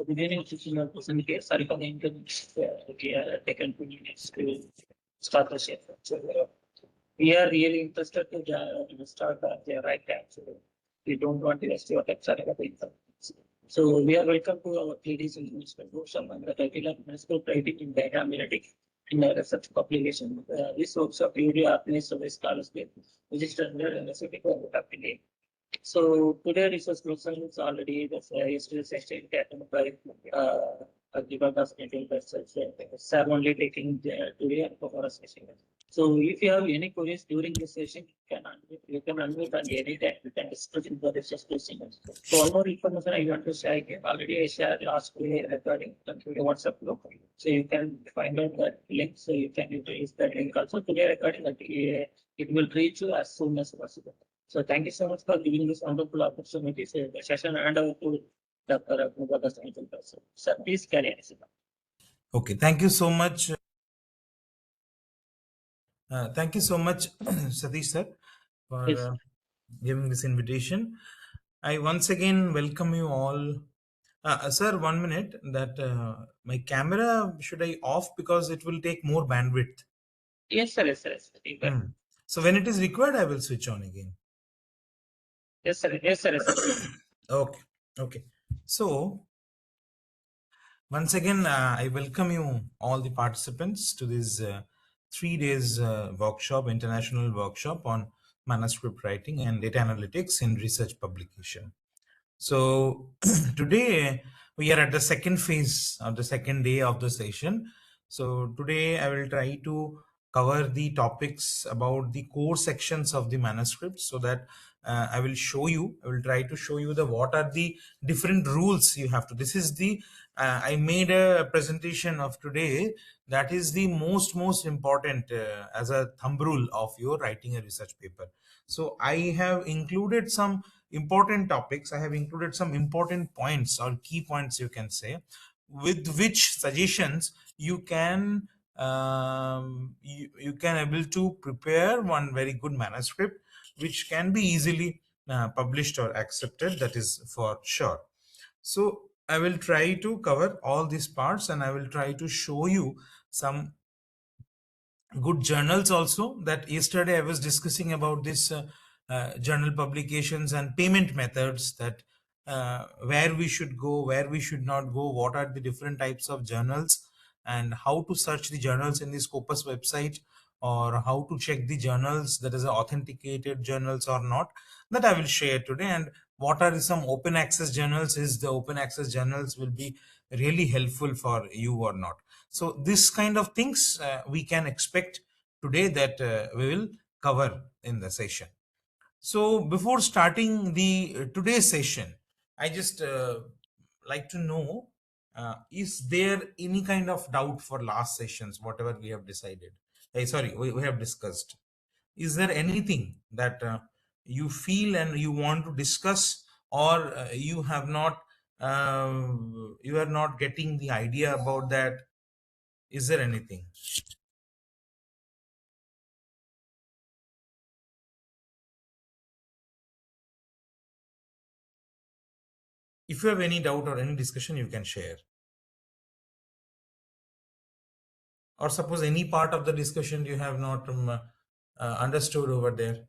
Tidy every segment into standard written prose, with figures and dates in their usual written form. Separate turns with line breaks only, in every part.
So the beginning of person here, sorry for the inconvenience. We are taken 2 minutes to start the session. So we are really interested to start the right time. So we don't want to waste your time. Sorry about the inconvenience. So we are welcome to our ladies and gentlemen who some under the regular manuscript writing in data analytics in a research publication. This workshop usually organized by scholars registered under the Pacific affiliate. So today research question is already yesterday session taken by Agnibha Das Majumdar. Sir only taking today and for a session. So if you have any queries during this session, you can unmute at any time. You can discuss in the research question. So one more information I want to share. Already I shared last day recording through the WhatsApp group. So you can find out that link. So you can utilize that link also. Today recording it will reach you as soon as possible. So thank you so much for giving this wonderful opportunity. So the session and over to Dr. Agnibha Das Majumdar. Sir, please carry on.
Okay, thank you so much. Thank you so much, Satish sir, for
Yes.
giving this invitation. I once again welcome you all. Sir, 1 minute. That my camera should I off because it will take more bandwidth.
Yes, sir. Yes, sir. Yes, sir.
So when it is required, I will switch on again.
Yes, sir. Yes, sir. Yes, sir.
Okay. Okay. So once again, I welcome you all the participants to this 3 days workshop, international workshop on manuscript writing and data analytics in research publication. So today we are at the second phase of the second day of the session. So today I will try to cover the topics about the core sections of the manuscript, so that I will try to show you the what are the different rules you have to. This is the I made a presentation of today that is the most important as a thumb rule of your writing a research paper. So I have included some important topics. I have included some important points or key points, you can say, with which suggestions you can you can able to prepare one very good manuscript which can be easily published or accepted, that is for sure. So I will try to cover all these parts, and I will try to show you some good journals also. That yesterday I was discussing about this journal publications and payment methods, that where we should go, where we should not go, what are the different types of journals, and how to search the journals in the Scopus website, or how to check the journals that is authenticated journals or not, that I will share today. And what are some open access journals, is the open access journals will be really helpful for you or not. So this kind of things we can expect today, that we will cover in the session. So before starting the today's session, I just like to know, is there any kind of doubt for last sessions, whatever we have decided? Sorry, we have discussed. Is there anything that you feel and you want to discuss, or uh, you are not getting the idea about that? Is there anything? If you have any doubt or any discussion, you can share. Or suppose any part of the discussion you have not understood over there.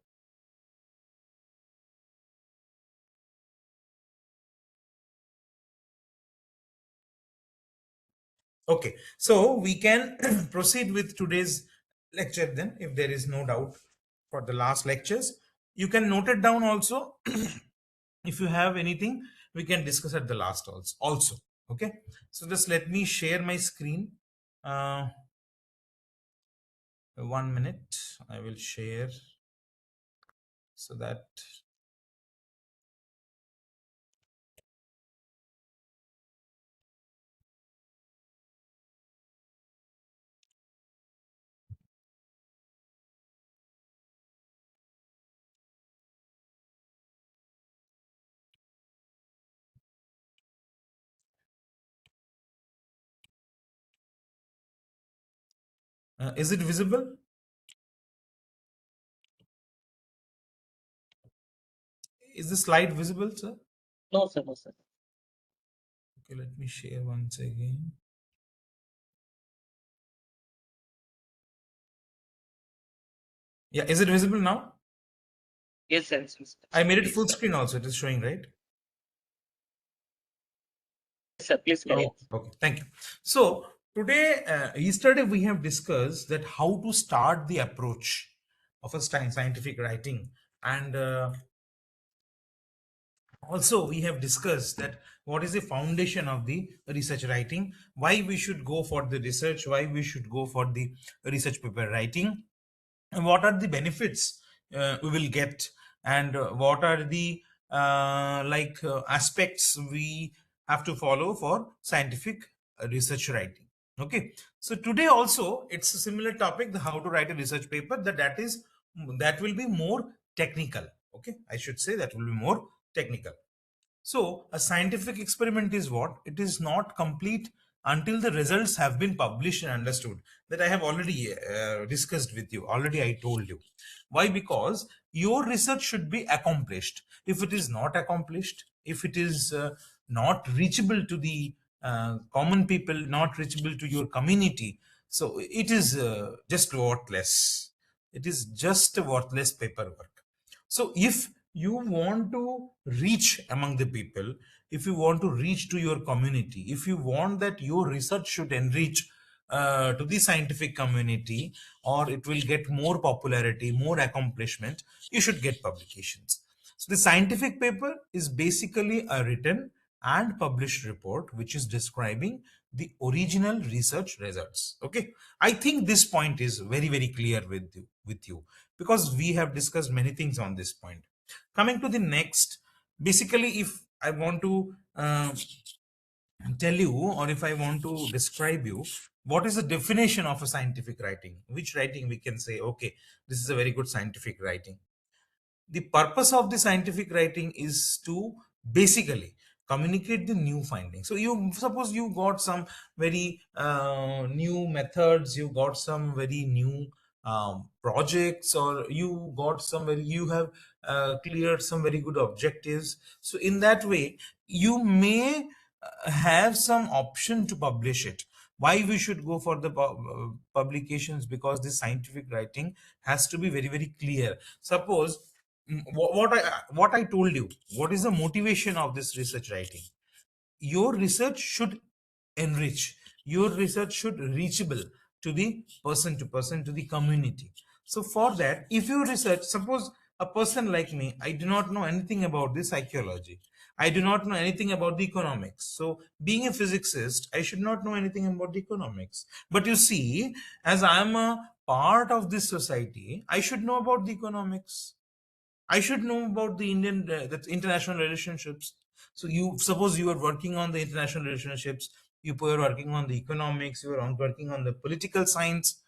Okay, so we can proceed with today's lecture then, if there is no doubt for the last lectures. You can note it down also. If you have anything, we can discuss at the last also. Okay, so just let me share my screen. 1 minute, I will share, so that is it visible? Is the slide visible, sir?
No, sir. No, sir.
Okay, let me share once again. Yeah, is it visible now?
Yes, sir. Yes,
I
sir.
made it
Please,
full screen also. It is showing, right?
sir, please carry on.
Okay, thank you. So today, yesterday we have discussed that how to start the approach of a scientific writing, and also we have discussed that what is the foundation of the research writing, why we should go for the research, why we should go for the research paper writing, and what are the benefits we will get, and what are the aspects we have to follow for scientific research writing. Okay, so today also it's a similar topic, the how to write a research paper, that will be more technical. Okay, I should say that will be more technical. So, a scientific experiment is what? It is not complete until the results have been published and understood. That I have already discussed with you. Already I told you. Why? Because your research should be accomplished. If it is not accomplished, if it is not reachable to the common people, not reachable to your community, so it is just worthless. It is just a worthless paperwork. So if you want to reach among the people, if you want to reach to your community, if you want that your research should enrich to the scientific community, or it will get more popularity, more accomplishment, you should get publications. So the scientific paper is basically a written and published report which is describing the original research results. Okay, I think this point is very very clear with you because we have discussed many things on this point. Coming to the next, basically, if I want to tell you, or if I want to describe you, what is the definition of a scientific writing, which writing we can say, okay, this is a very good scientific writing. The purpose of the scientific writing is to basically communicate the new findings. So you suppose you got some very new methods, you got some very new projects, or you have cleared some very good objectives. So in that way you may have some option to publish it. Why we should go for the publications? Because this scientific writing has to be very very clear. Suppose, what I told you, what is the motivation of this research writing? Your research should enrich, your research should reachable to the person, to person, to the community. So for that, if you research, suppose a person like me, I do not know anything about the psychology, I do not know anything about the economics. So being a physicist, I should not know anything about the economics. But you see, as I am a part of this society, I should know about the economics. I should know about the that's international relationships. So you suppose you are working on the international relationships, you were working on the economics, you were working on the political science.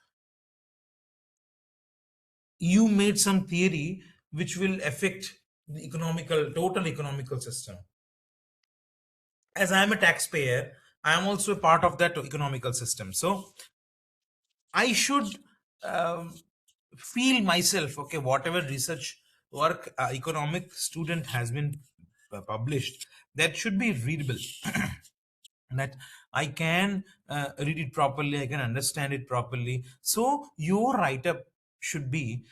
You made some theory which will affect the total economical system. As I am a taxpayer, I am also a part of that economical system. So I should um, feel myself, okay, whatever research work economic student has been published, that should be readable. That I can read it properly, I can understand it properly. So your write-up should be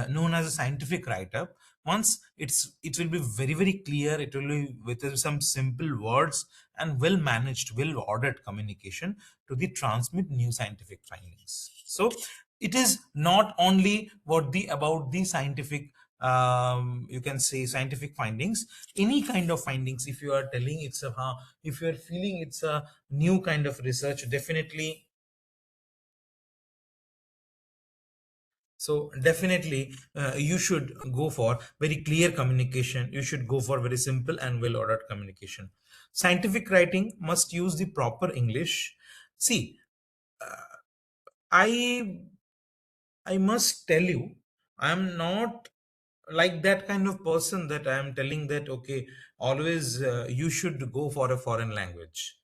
known as a scientific write-up. Once it will be very very clear, it will be with some simple words and well managed, well ordered communication to the transmit new scientific findings. So it is not only what the about the scientific, you can say scientific findings, any kind of findings. If you are telling it's a if you are feeling it's a new kind of research, definitely, so definitely you should go for very clear communication, you should go for very simple and well ordered communication. Scientific writing must use the proper English. See, i I must tell you, I am not like that kind of person that I am telling that, okay, always you should go for a foreign language.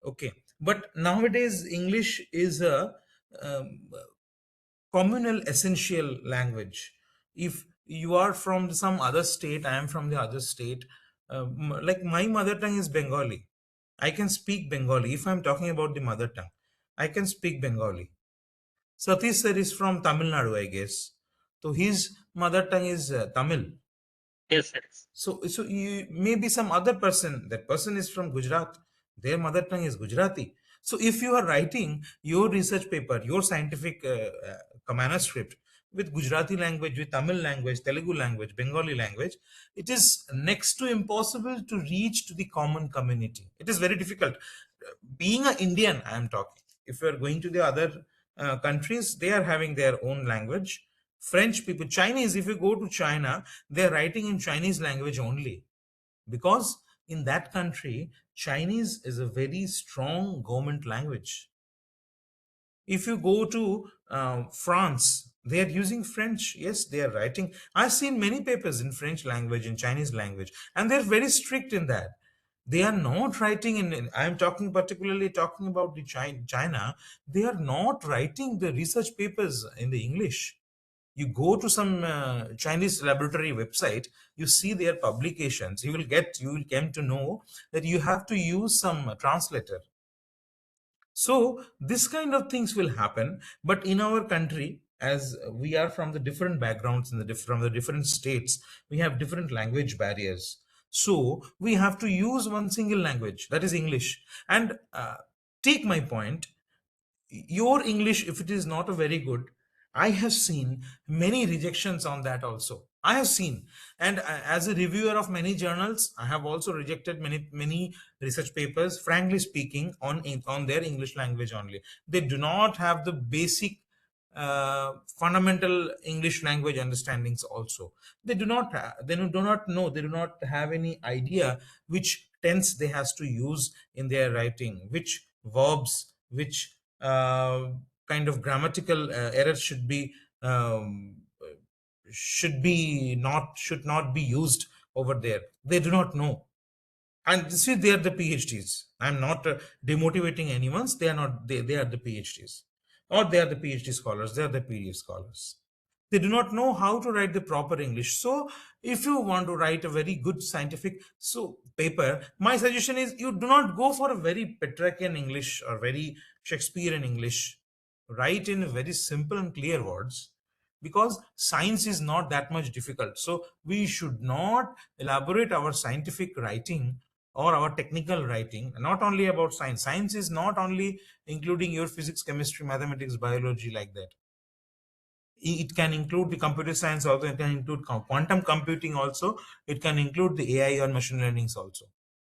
Okay, but nowadays English is a um, communal essential language. If you are from some other state, I am from the other state, like my mother tongue is Bengali, I can speak Bengali. If I'm talking about the mother tongue, I can speak Bengali. Satish sir is from Tamil Nadu, I guess. So his mother tongue is Tamil.
Yes, yes.
So you, maybe some other person, that person is from Gujarat, their mother tongue is Gujarati. So if you are writing your research paper, your scientific manuscript with Gujarati language, with Tamil language, Telugu language, Bengali language, it is next to impossible to reach to the common community. It is very difficult. Being an Indian, I am talking. If you are going to the other countries, they are having their own language. French people, Chinese, if you go to China, they are writing in Chinese language only, because in that country, Chinese is a very strong government language. If you go to France, they are using French. Yes, they are writing. I've seen many papers in French language, in Chinese language, and they're very strict in that. They are not writing I'm talking particularly talking about the China. They are not writing the research papers in the English. You go to some Chinese laboratory website, you see their publications, you will come to know that you have to use some translator. So this kind of things will happen, but in our country, as we are from the different backgrounds in from the different states, we have different language barriers. So we have to use one single language, that is English. And take my point, your English, if it is not a very good, I have seen many rejections on that also. I have seen, and as a reviewer of many journals, I have also rejected many research papers. Frankly speaking, on their English language only, they do not have the basic fundamental English language understandings. Also, they do not they do not know. They do not have any idea which tense they has to use in their writing, which verbs, which kind of grammatical errors should not be used over there. They do not know. And see, they are the PhDs. I'm not demotivating anyone. They are not. They are the PhDs, or they are the PhD scholars. They are the PDF scholars. They do not know how to write the proper English. So, if you want to write a very good scientific paper, my suggestion is you do not go for a very Petrarchian English or very Shakespearean English. Write in very simple and clear words, because science is not that much difficult. So we should not elaborate our scientific writing or our technical writing not only about science. Science is not only including your physics, chemistry, mathematics, biology, like that. It can include the computer science also, it can include quantum computing also, it can include the AI or machine learnings also.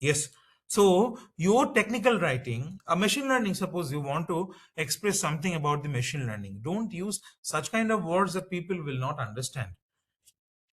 Yes. So your technical writing, a machine learning, suppose you want to express something about the machine learning, don't use such kind of words that people will not understand.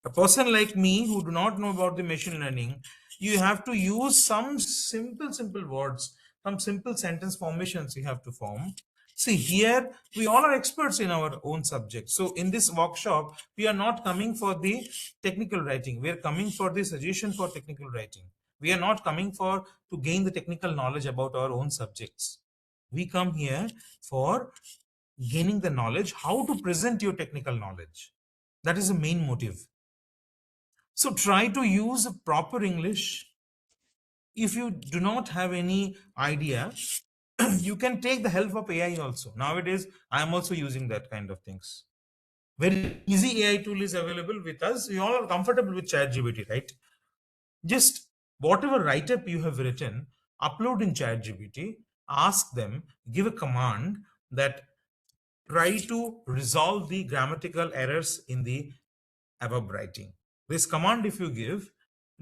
A person like me who do not know about the machine learning, you have to use some simple words, some simple sentence formations you have to form. See, here we all are experts in our own subject. So in this workshop, we are not coming for the technical writing. We are coming for the suggestion for technical writing. We are not coming for to gain the technical knowledge about our own subjects. We come here for gaining the knowledge, how to present your technical knowledge. That is the main motive. So try to use proper English. If you do not have any idea, you can take the help of AI also. Nowadays, I am also using that kind of things. Very easy AI tool is available with us. You all are comfortable with ChatGPT, right? Just whatever write-up you have written, upload in ChatGPT, ask them, give a command that try to resolve the grammatical errors in the above writing. This command, if you give,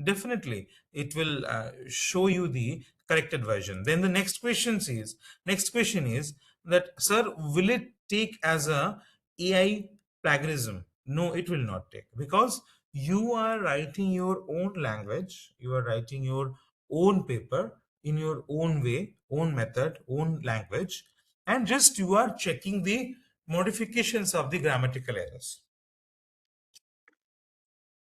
definitely it will show you the corrected version. Then the next question is that, sir, will it take as a AI plagiarism? No, it will not take, because you are writing your own language, you are writing your own paper in your own way, own method, own language, and just you are checking the modifications of the grammatical errors.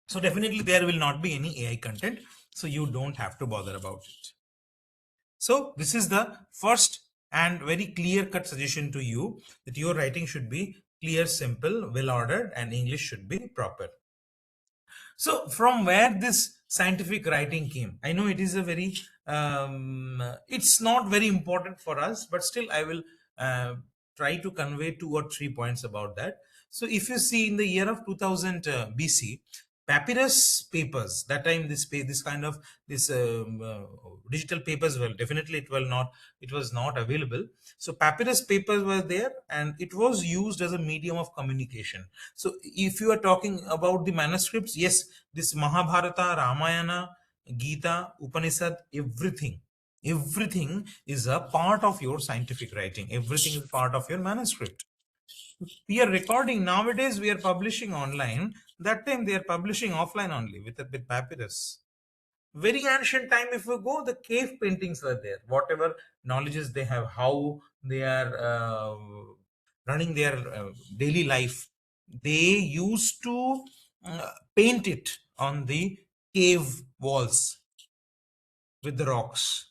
So definitely there will not be any AI content. So you don't have to bother about it. So this is the first and very clear cut suggestion to you, that your writing should be clear, simple, well ordered, and English should be proper. So from where this scientific writing came, I know it is a very It's not very important for us, but still I will uh, try to convey 2 or 3 points about that. So if you see in the year of 2000 BC, papyrus papers, that time this kind of this digital papers, well, definitely it was not available. So papyrus papers were there, and it was used as a medium of communication. So if you are talking about the manuscripts, yes, this Mahabharata, Ramayana, Gita, Upanishad, everything is a part of your scientific writing. Everything is part of your manuscript. We are recording nowadays, we are publishing online. That time they are publishing offline only with papyrus. Very ancient time, if you go, the cave paintings were there. Whatever knowledges they have, how they are running their daily life, they used to paint it on the cave walls with the rocks.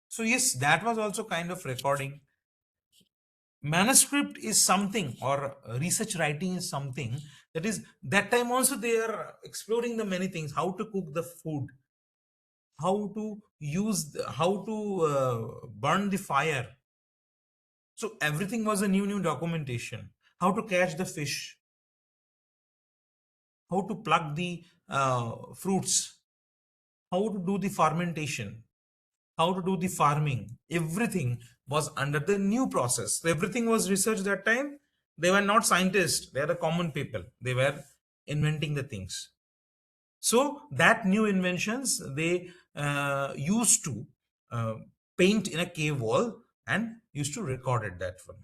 So yes, that was also kind of recording. Manuscript is something, or research writing is something, that is, that time also they are exploring the many things, how to cook the food, how to how to burn the fire. So everything was a new documentation. How to catch the fish, how to pluck the fruits, how to do the fermentation, how to do the farming. Everything was under the new process. So everything was research that time. They were not scientists, they are the common people. They were inventing the things. So that new inventions, they used to uh, paint in a cave wall and used to record it that one.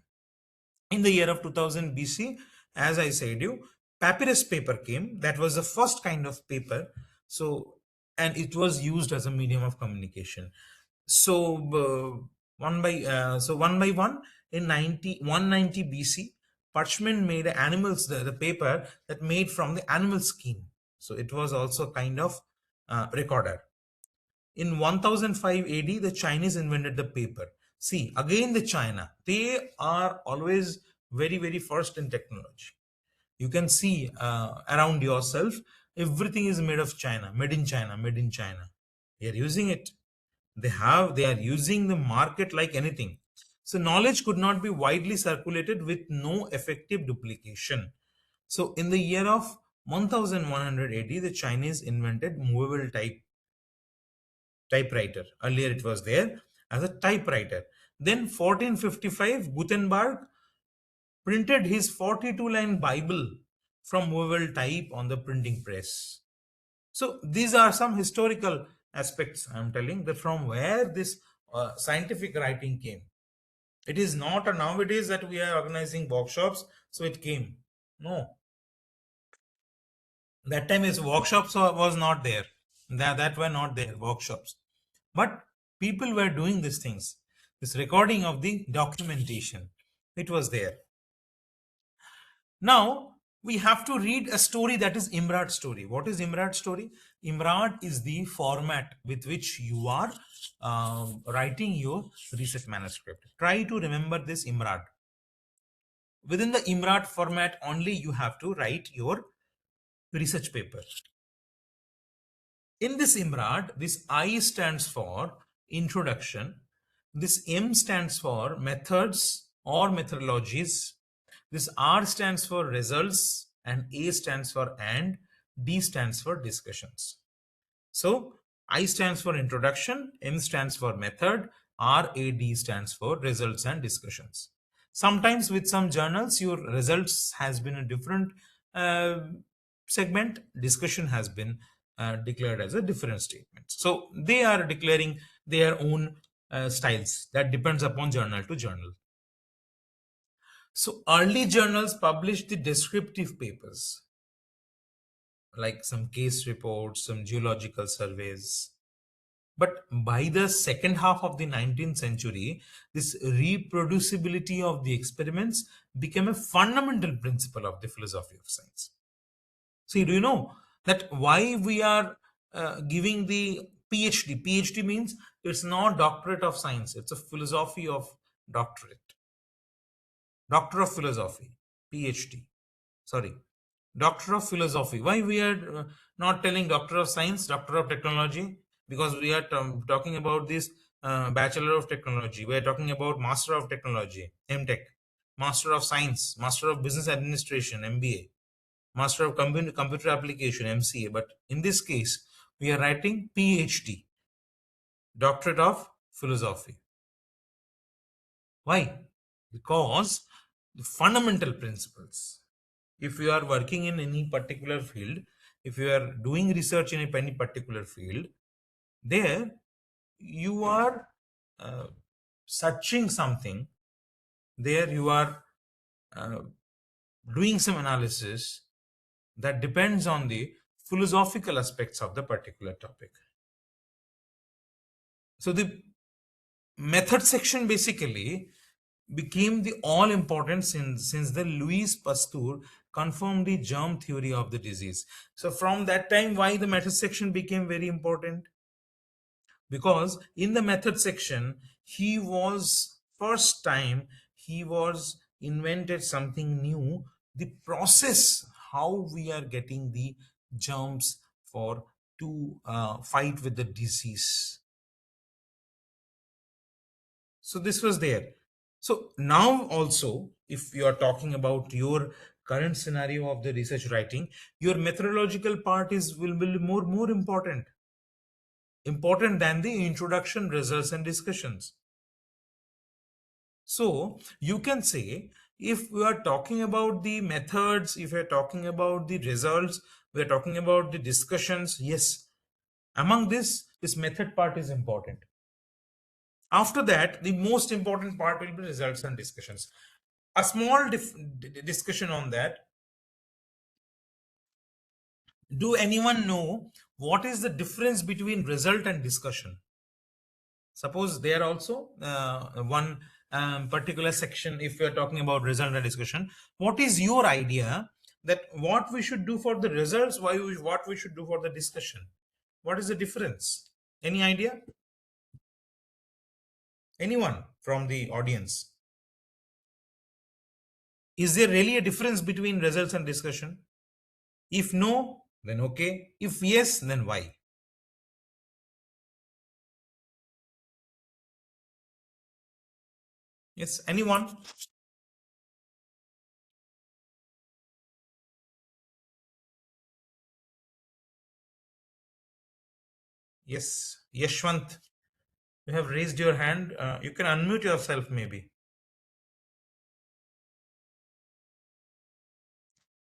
In the year of 2000 BC, as I said you, papyrus paper came. That was the first kind of paper. So, and it was used as a medium of communication. So one by one, in 190 BC, parchment made animals, the paper that made from the animal skin. So it was also kind of recorder. In 1005 AD, the Chinese invented the paper. See, again the China, they are always very first in technology. You can see around yourself, everything is made of China, made in China, made in China. They are using it. They are using the market like anything. So knowledge could not be widely circulated with no effective duplication. So in the year of 1100 AD, the Chinese invented movable typewriter. Earlier it was there as a typewriter. Then 1455, Gutenberg printed his 42-line Bible from movable type on the printing press. So these are some historical aspects I'm telling, that from where this scientific writing came. It is not a nowadays that we are organizing workshops, so it came. No, that time is workshops was not there. That were not there workshops, but people were doing these things. This recording of the documentation, it was there. Now we have to read a story, that is Imrad story. What is Imrad story? Imrad is the format with which you are writing your research manuscript. Try to remember this Imrad. Within the Imrad format only you have to write your research paper. In this Imrad, this I stands for introduction, this M stands for methods or methodologies, this R stands for results, and A stands for and, D stands for discussions. So I stands for introduction, M stands for method, RAD stands for results and discussions. Sometimes with some journals, your results has been a different segment, discussion has been declared as a different statement. So they are declaring their own styles. That depends upon journal to journal. So early journals published the descriptive papers, like some case reports, some geological surveys. But by the second half of the 19th century, this reproducibility of the experiments became a fundamental principle of the philosophy of science. See, do you know that why we are giving the PhD? PhD means it's not doctorate of science, it's a philosophy of doctorate. Doctor of philosophy, PhD. Sorry, Doctor of philosophy. Why we are not telling Doctor of science, Doctor of technology? because we are talking about this Bachelor of Technology, we are talking about Master of Technology, MTech, Master of Science, Master of Business Administration, MBA, Master of Computer Application, MCA. But in this case, we are writing PhD, Doctorate of Philosophy. Why? Because the fundamental principles, if you are working in any particular field, if you are doing research in any particular field, there you are searching something, there you are uh, doing some analysis that depends on the philosophical aspects of the particular topic. So the method section basically became the all important since the Louis Pasteur confirmed the germ theory of the disease. So from that time, why the method section became very important? Because in the method section, he was first time he was invented something new, the process how we are getting the germs for to fight with the disease. So this was there. So now also, if you are talking about your current scenario of the research writing, your methodological part will be more important than the introduction, results and discussions. So you can say, if we are talking about the methods, if we are talking about the results, we are talking about the discussions, yes, among this method part is important. After that, the most important part will be results and discussions. A small discussion on that. Do anyone know what is the difference between result and discussion? Suppose there also one particular section, if we are talking about result and discussion, what is your idea that what we should do for the results, what we should do for the discussion? What is the difference? Any idea? Anyone from the audience? Is there really a difference between results and discussion? If no, then okay. If yes, then why? Yes, anyone? Yes, Yashwant, you have raised your hand. You can unmute yourself maybe.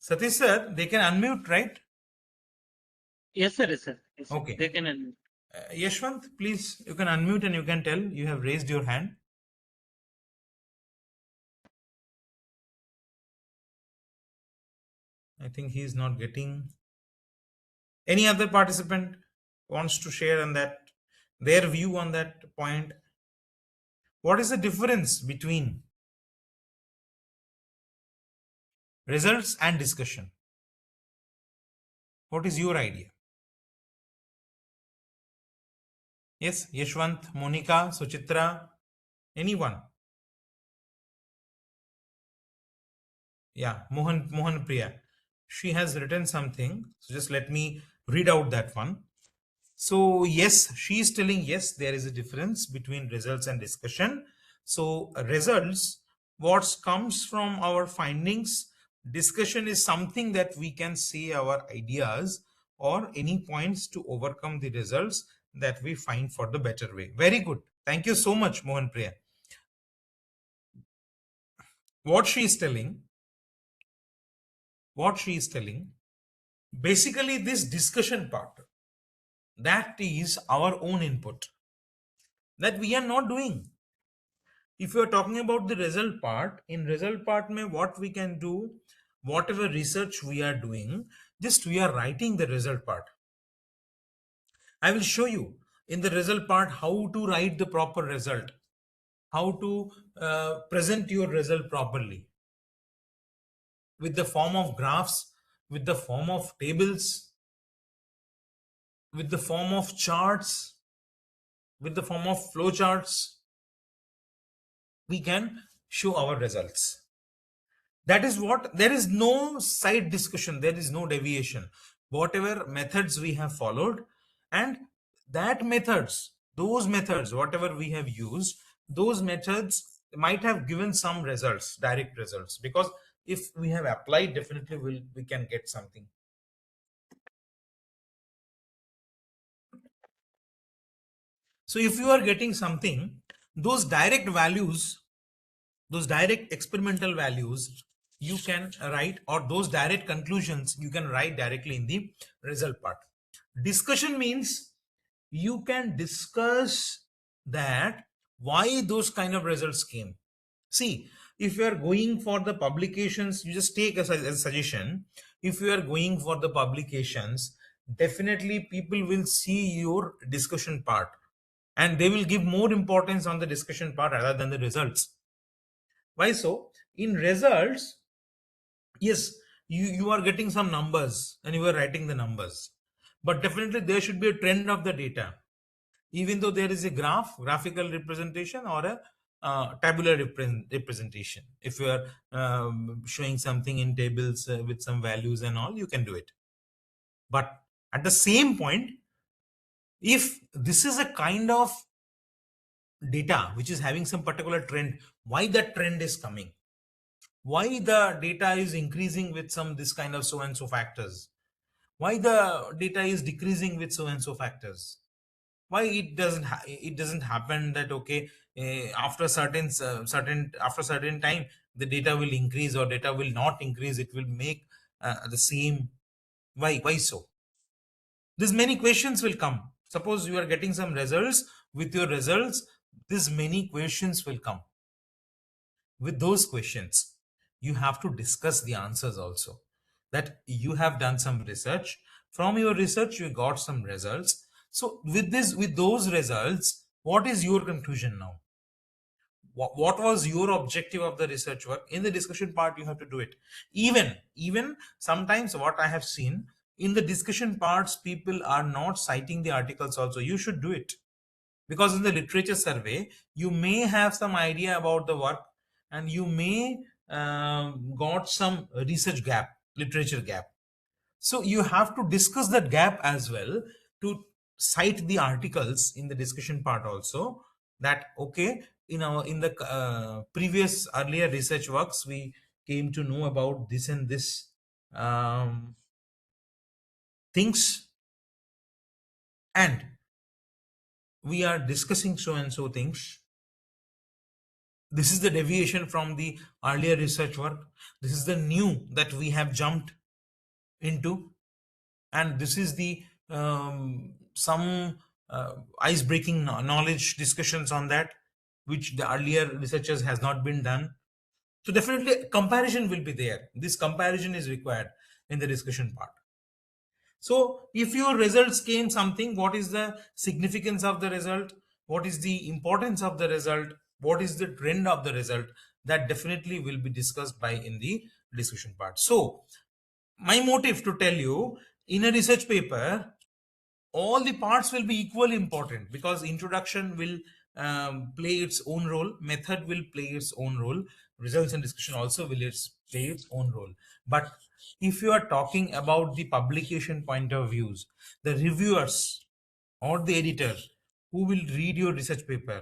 Satish sir, they can unmute, right?
Yes, sir. Yes, sir. Yes, sir.
Okay.
They can unmute.
Yashwant, please, you can unmute and you can tell you have raised your hand. I think he is not getting. Any other participant wants to share on that, their view on that point? What is the difference between results and discussion? What is your idea? Yes, Yashwant, Monica, Suchitra, anyone? Yeah, Mohan Priya. She has written something. So just let me read out that one. So yes, she is telling yes, there is a difference between results and discussion. So results, what comes from our findings, discussion is something that we can say our ideas or any points to overcome the results that we find for the better way. Very good. Thank you so much, Mohan Priya. What she is telling, basically this discussion part, that is our own input that we are not doing. If you are talking about the result part, in result part mein what we can do, whatever research we are doing, just we are writing the result part. I will show you in the result part how to write the proper result, how to present your result properly with the form of graphs, with the form of tables, with the form of charts, with the form of flow charts. We can show our results. That is what, there is no side discussion, there is no deviation. Whatever methods we have followed, and that those methods, whatever we have used, those methods might have given some results, direct results, because if we have applied, definitely we can get something. So if you are getting something, those direct values, those direct experimental values, you can write, or those direct conclusions you can write directly in the result part. Discussion means you can discuss that why those kind of results came. See, if you are going for the publications, you just take as a suggestion. If you are going for the publications, definitely people will see your discussion part, and they will give more importance on the discussion part rather than the results. Why so? In results, yes, you are getting some numbers and you are writing the numbers, but definitely there should be a trend of the data, even though there is a graphical representation, or a tabular representation. If you are showing something in tables with some values and all, you can do it. But at the same point, if this is a kind of data which is having some particular trend, why that trend is coming, why the data is increasing with some this kind of so and so factors, why the data is decreasing with so and so factors, why it doesn't happen that okay, after certain time the data will increase or data will not increase, it will make the same. Why so? These many questions will come. Suppose you are getting some results, with your results these many questions will come. With those questions you have to discuss the answers also, that you have done some research, from your research you got some results. So with those results, what is your conclusion now? What was your objective of the research work? In the discussion part you have to do it. Even sometimes what I have seen, in the discussion parts people are not citing the articles also. You should do it, because in the literature survey you may have some idea about the work, and you may got some research gap, literature gap. So you have to discuss that gap as well, to cite the articles in the discussion part also, that okay, in the previous earlier research works we came to know about this and this things, and we are discussing so and so things. This is the deviation from the earlier research work. This is the new that we have jumped into, and this is the some ice breaking knowledge discussions on that, which the earlier researchers has not been done. So definitely comparison will be there. This comparison is required in the discussion part. So if your results came something, what is the significance of the result, what is the importance of the result, what is the trend of the result, that definitely will be discussed by in the discussion part. So my motive to tell you, in a research paper all the parts will be equally important, because introduction will play its own role, method will play its own role, results and discussion also will play its own role. But if you are talking about the publication point of views, the reviewers or the editor who will read your research paper,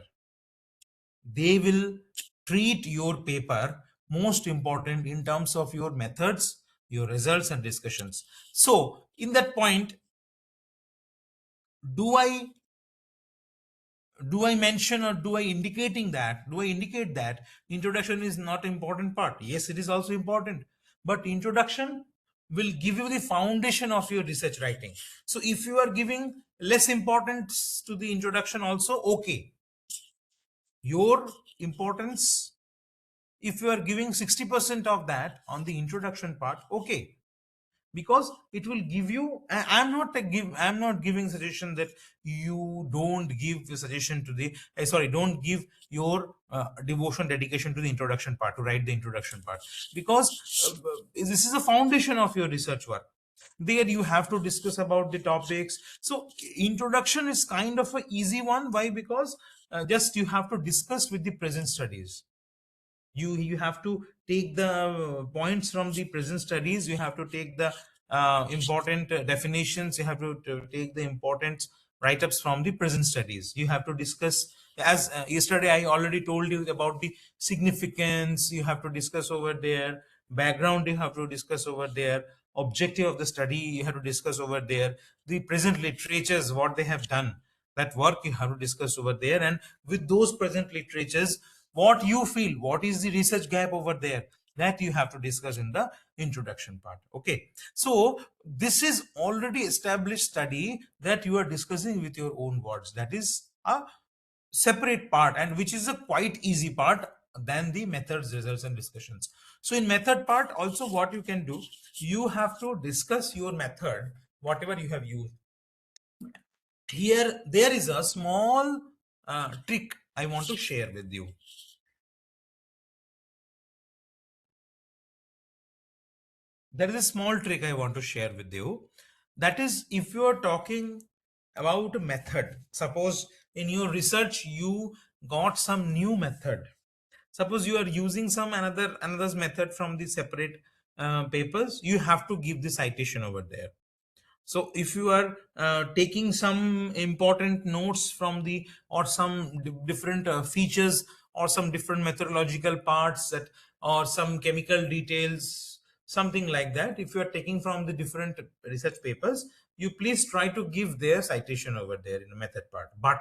they will treat your paper most important in terms of your methods, your results and discussions. So in that point, do I mention, or do I indicate that introduction is not important part? Yes, it is also important, but introduction will give you the foundation of your research writing. So if you are giving less importance to the introduction also, okay, your importance, if you are giving 60% of that on the introduction part, okay, because it will give you, I'm not giving suggestion that you don't give the suggestion to the sorry, don't give your devotion, dedication to the introduction part, to write the introduction part, because this is a foundation of your research work. There you have to discuss about the topics. So introduction is kind of a easy one. Why? Because just you have to discuss with the present studies. You have to take the points from the present studies, you have to take the important definitions, you have to take the important write-ups from the present studies. You have to discuss, as yesterday I already told you about the significance. You have to discuss over there, background you have to discuss over there, objective of the study you have to discuss over there, the present literatures, what they have done, that work you have to discuss over there. And with those present literatures, what you feel, what is the research gap over there, that you have to discuss in the introduction part. Okay, so this is already established study that you are discussing with your own words. That is a separate part, and which is a quite easy part than the methods, results, and discussions. So in method part also, what you can do, you have to discuss your method, whatever you have used. Here there is a small trick I want to share with you. There is a small trick I want to share with you. That is, if you are talking about a method, suppose in your research you got some new method. Suppose you are using some another's method from the separate papers, you have to give the citation over there. So if you are taking some important notes from the, or some different features, or some different methodological parts, that, or some chemical details, something like that, if you are taking from the different research papers, you please try to give their citation over there in the method part. But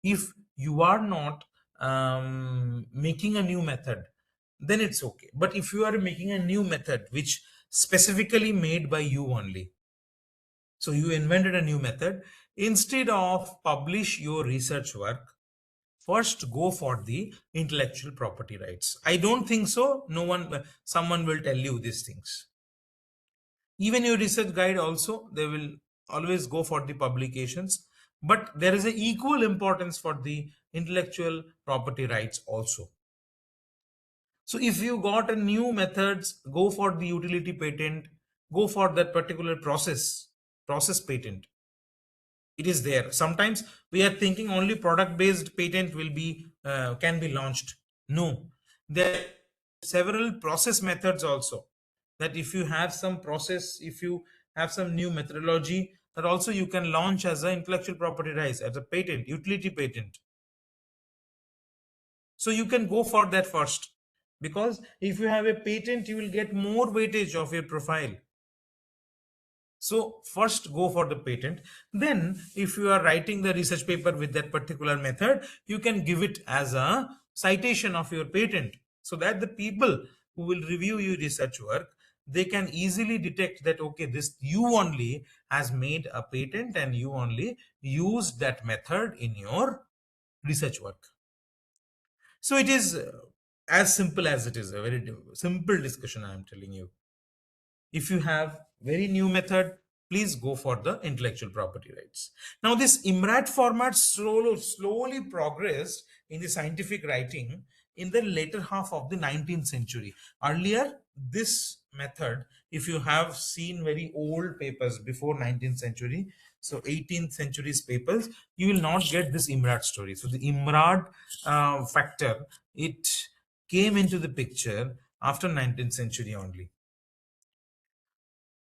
if you are not making a new method, then it's okay. But if you are making a new method which specifically made by you only, so you invented a new method, instead of publish your research work, first go for the intellectual property rights. I don't think so, no one, someone will tell you these things. Even your research guide also, they will always go for the publications, but there is a equal importance for the intellectual property rights also. So if you got a new methods, go for the utility patent, go for that particular process patent. It is there. Sometimes we are thinking only product based patent will be can be launched. No, there are several process methods also, that if you have some process, if you have some new methodology, that also you can launch as an intellectual property rights, as a patent, utility patent. So you can go for that first, because if you have a patent, you will get more weightage of your profile. So first go for the patent. Then if you are writing the research paper with that particular method, you can give it as a citation of your patent, so that the people who will review your research work, they can easily detect that, okay, this you only has made a patent and you only used that method in your research work. So it is as simple as it is, a very simple discussion I am telling you. If you have very new method, please go for the intellectual property rights. Now this IMRAT format slowly progressed in the scientific writing in the later half of the 19th century. Earlier, this method, if you have seen very old papers before 19th century, so 18th century's papers, you will not get this IMRAT story. So the IMRAT factor, it came into the picture after 19th century only.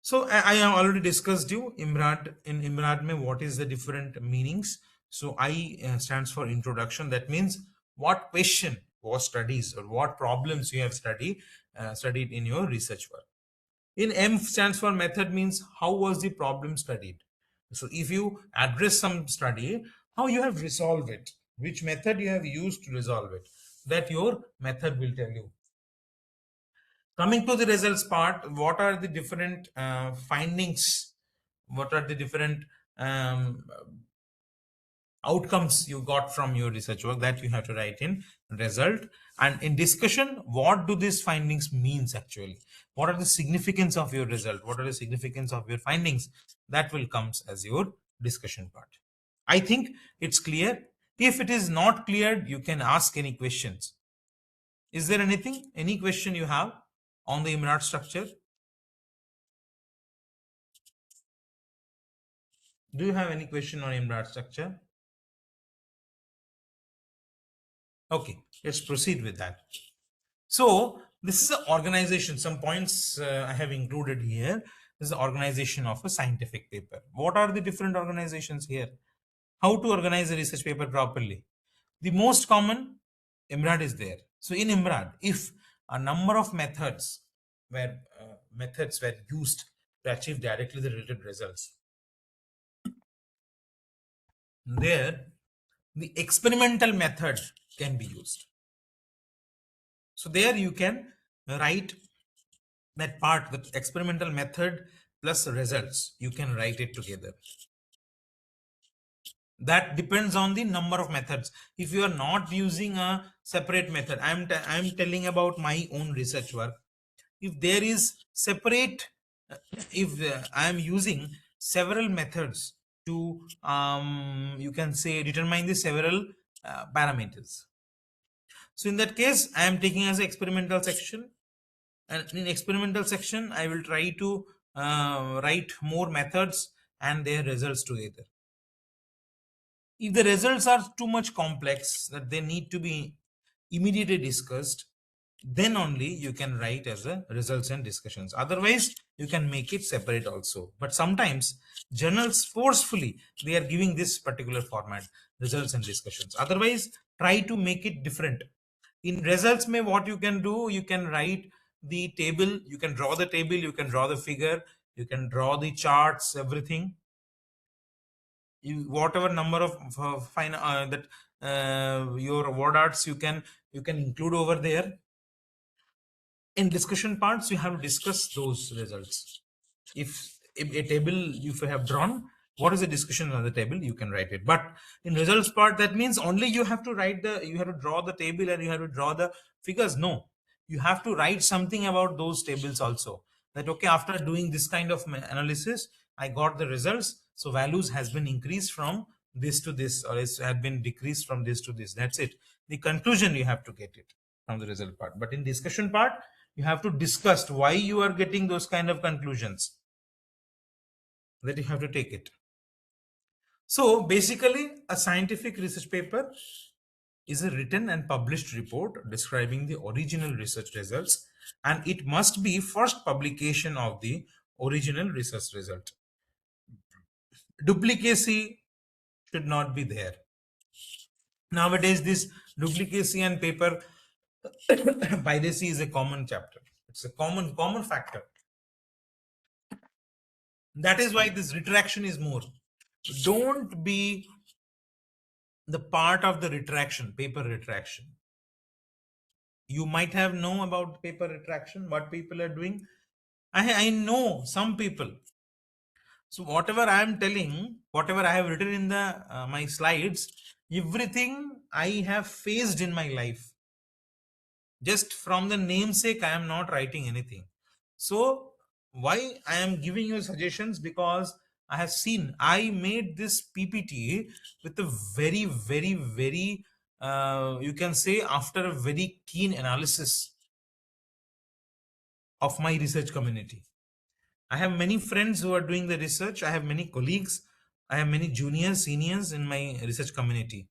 So I have already discussed you IMRAD. In IMRAD mein what is the different meanings. So I stands for introduction. That means what question was studies, or what problems you have studied in your research work. In M stands for method, means how was the problem studied. So if you address some study, how you have resolved it, which method you have used to resolve it, that your method will tell you. Coming to the results part, what are the different findings? What are the different um, outcomes you got from your research work, that you have to write in result. And in discussion, what do these findings means actually? What are the significance of your result? What are the significance of your findings? That will comes as your discussion part. I think it's clear. If it is not clear, you can ask any questions. Is there anything, any question you have on the IMRAT structure? Do you have any question on IMRAT structure? Okay, let's proceed with that. So this is an organization. Some points I have included here. This is the organization of a scientific paper. What are the different organizations here? How to organize a research paper properly? The most common, IMRAD is there. So in IMRAD, if a number of methods were used to achieve directly the related results, there the experimental method can be used. So there you can write that part, the experimental method plus results, you can write it together. That depends on the number of methods. If you are not using a separate method, I'm telling about my own research work. If there is separate, if I am using several methods to you can say determine the several parameters. So in that case, I am taking as an experimental section, and in experimental section I will try to write more methods and their results together. If the results are too much complex that they need to be immediately discussed, then only you can write as a results and discussions. Otherwise, you can make it separate also. But sometimes journals forcefully, they are giving this particular format, results and discussions. Otherwise, try to make it different. In results, what you can do, you can write the table, you can draw the table, you can draw the figure, you can draw the charts, everything. Whatever number of fine that your word arts you can include over there. In discussion parts, you have to discuss those results. If a table you have drawn, what is the discussion on the table, you can write it. But in results part, that means only you have to draw the table and you have to draw the figures. No, you have to write something about those tables also, that okay, after doing this kind of analysis, I got the results, so values has been increased from this to this, or it had been decreased from this to this. That's it. The conclusion you have to get it from the result part. But in discussion part, you have to discuss why you are getting those kind of conclusions, that you have to take it. So basically, a scientific research paper is a written and published report describing the original research results, and it must be first publication of the original research result. Duplicacy should not be there. Nowadays, this duplicacy and paper piracy is a common chapter. It's a common factor. That is why this retraction is more. Don't be the part of the retraction, paper retraction. You might have known about paper retraction, what people are doing. I know some people. So whatever I am telling, whatever I have written in the my slides, everything I have faced in my life. Just from the namesake, I am not writing anything. So why I am giving you suggestions? Because I have seen, I made this PPT with a very you can say after a very keen analysis of my research community. I have many friends who are doing the research. I have many colleagues. I have many juniors, seniors in my research community.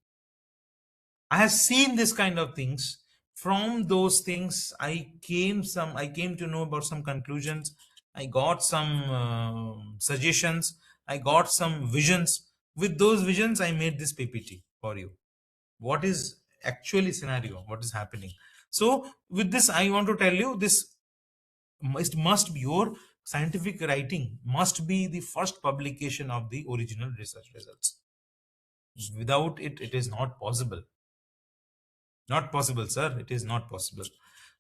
I have seen this kind of things. From those things, I came to know about some conclusions. I got some suggestions. I got some visions. With those visions, I made this PPT for you. What is actually scenario? What is happening? So with this, I want to tell you this must be your scientific writing must be the first publication of the original research results. Without it, it is not possible. Not possible, sir. It is not possible.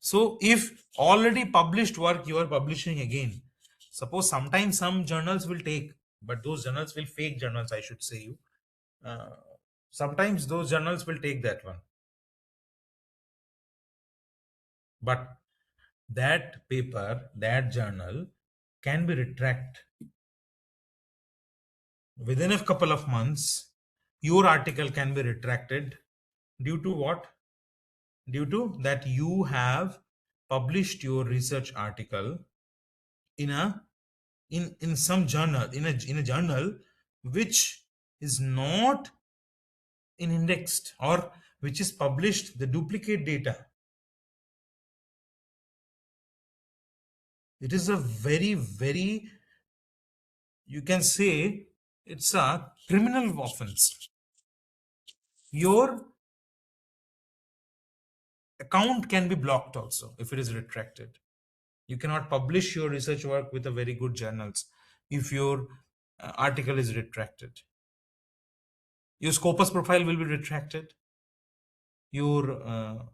So if already published work you are publishing again, suppose sometimes some journals will take, but those journals will fake journals, I should say you. Sometimes those journals will take that one. But that paper, that journal can be retracted. Within a couple of months, your article can be retracted due to what? Due to that you have published your research article in a in some journal, in a journal which is not in indexed, or which is published the duplicate data. It is a very, you can say it's a criminal offense. your account can be blocked also if it is retracted. You cannot publish your research work with a very good journals if your article is retracted. Your Scopus profile will be retracted. Your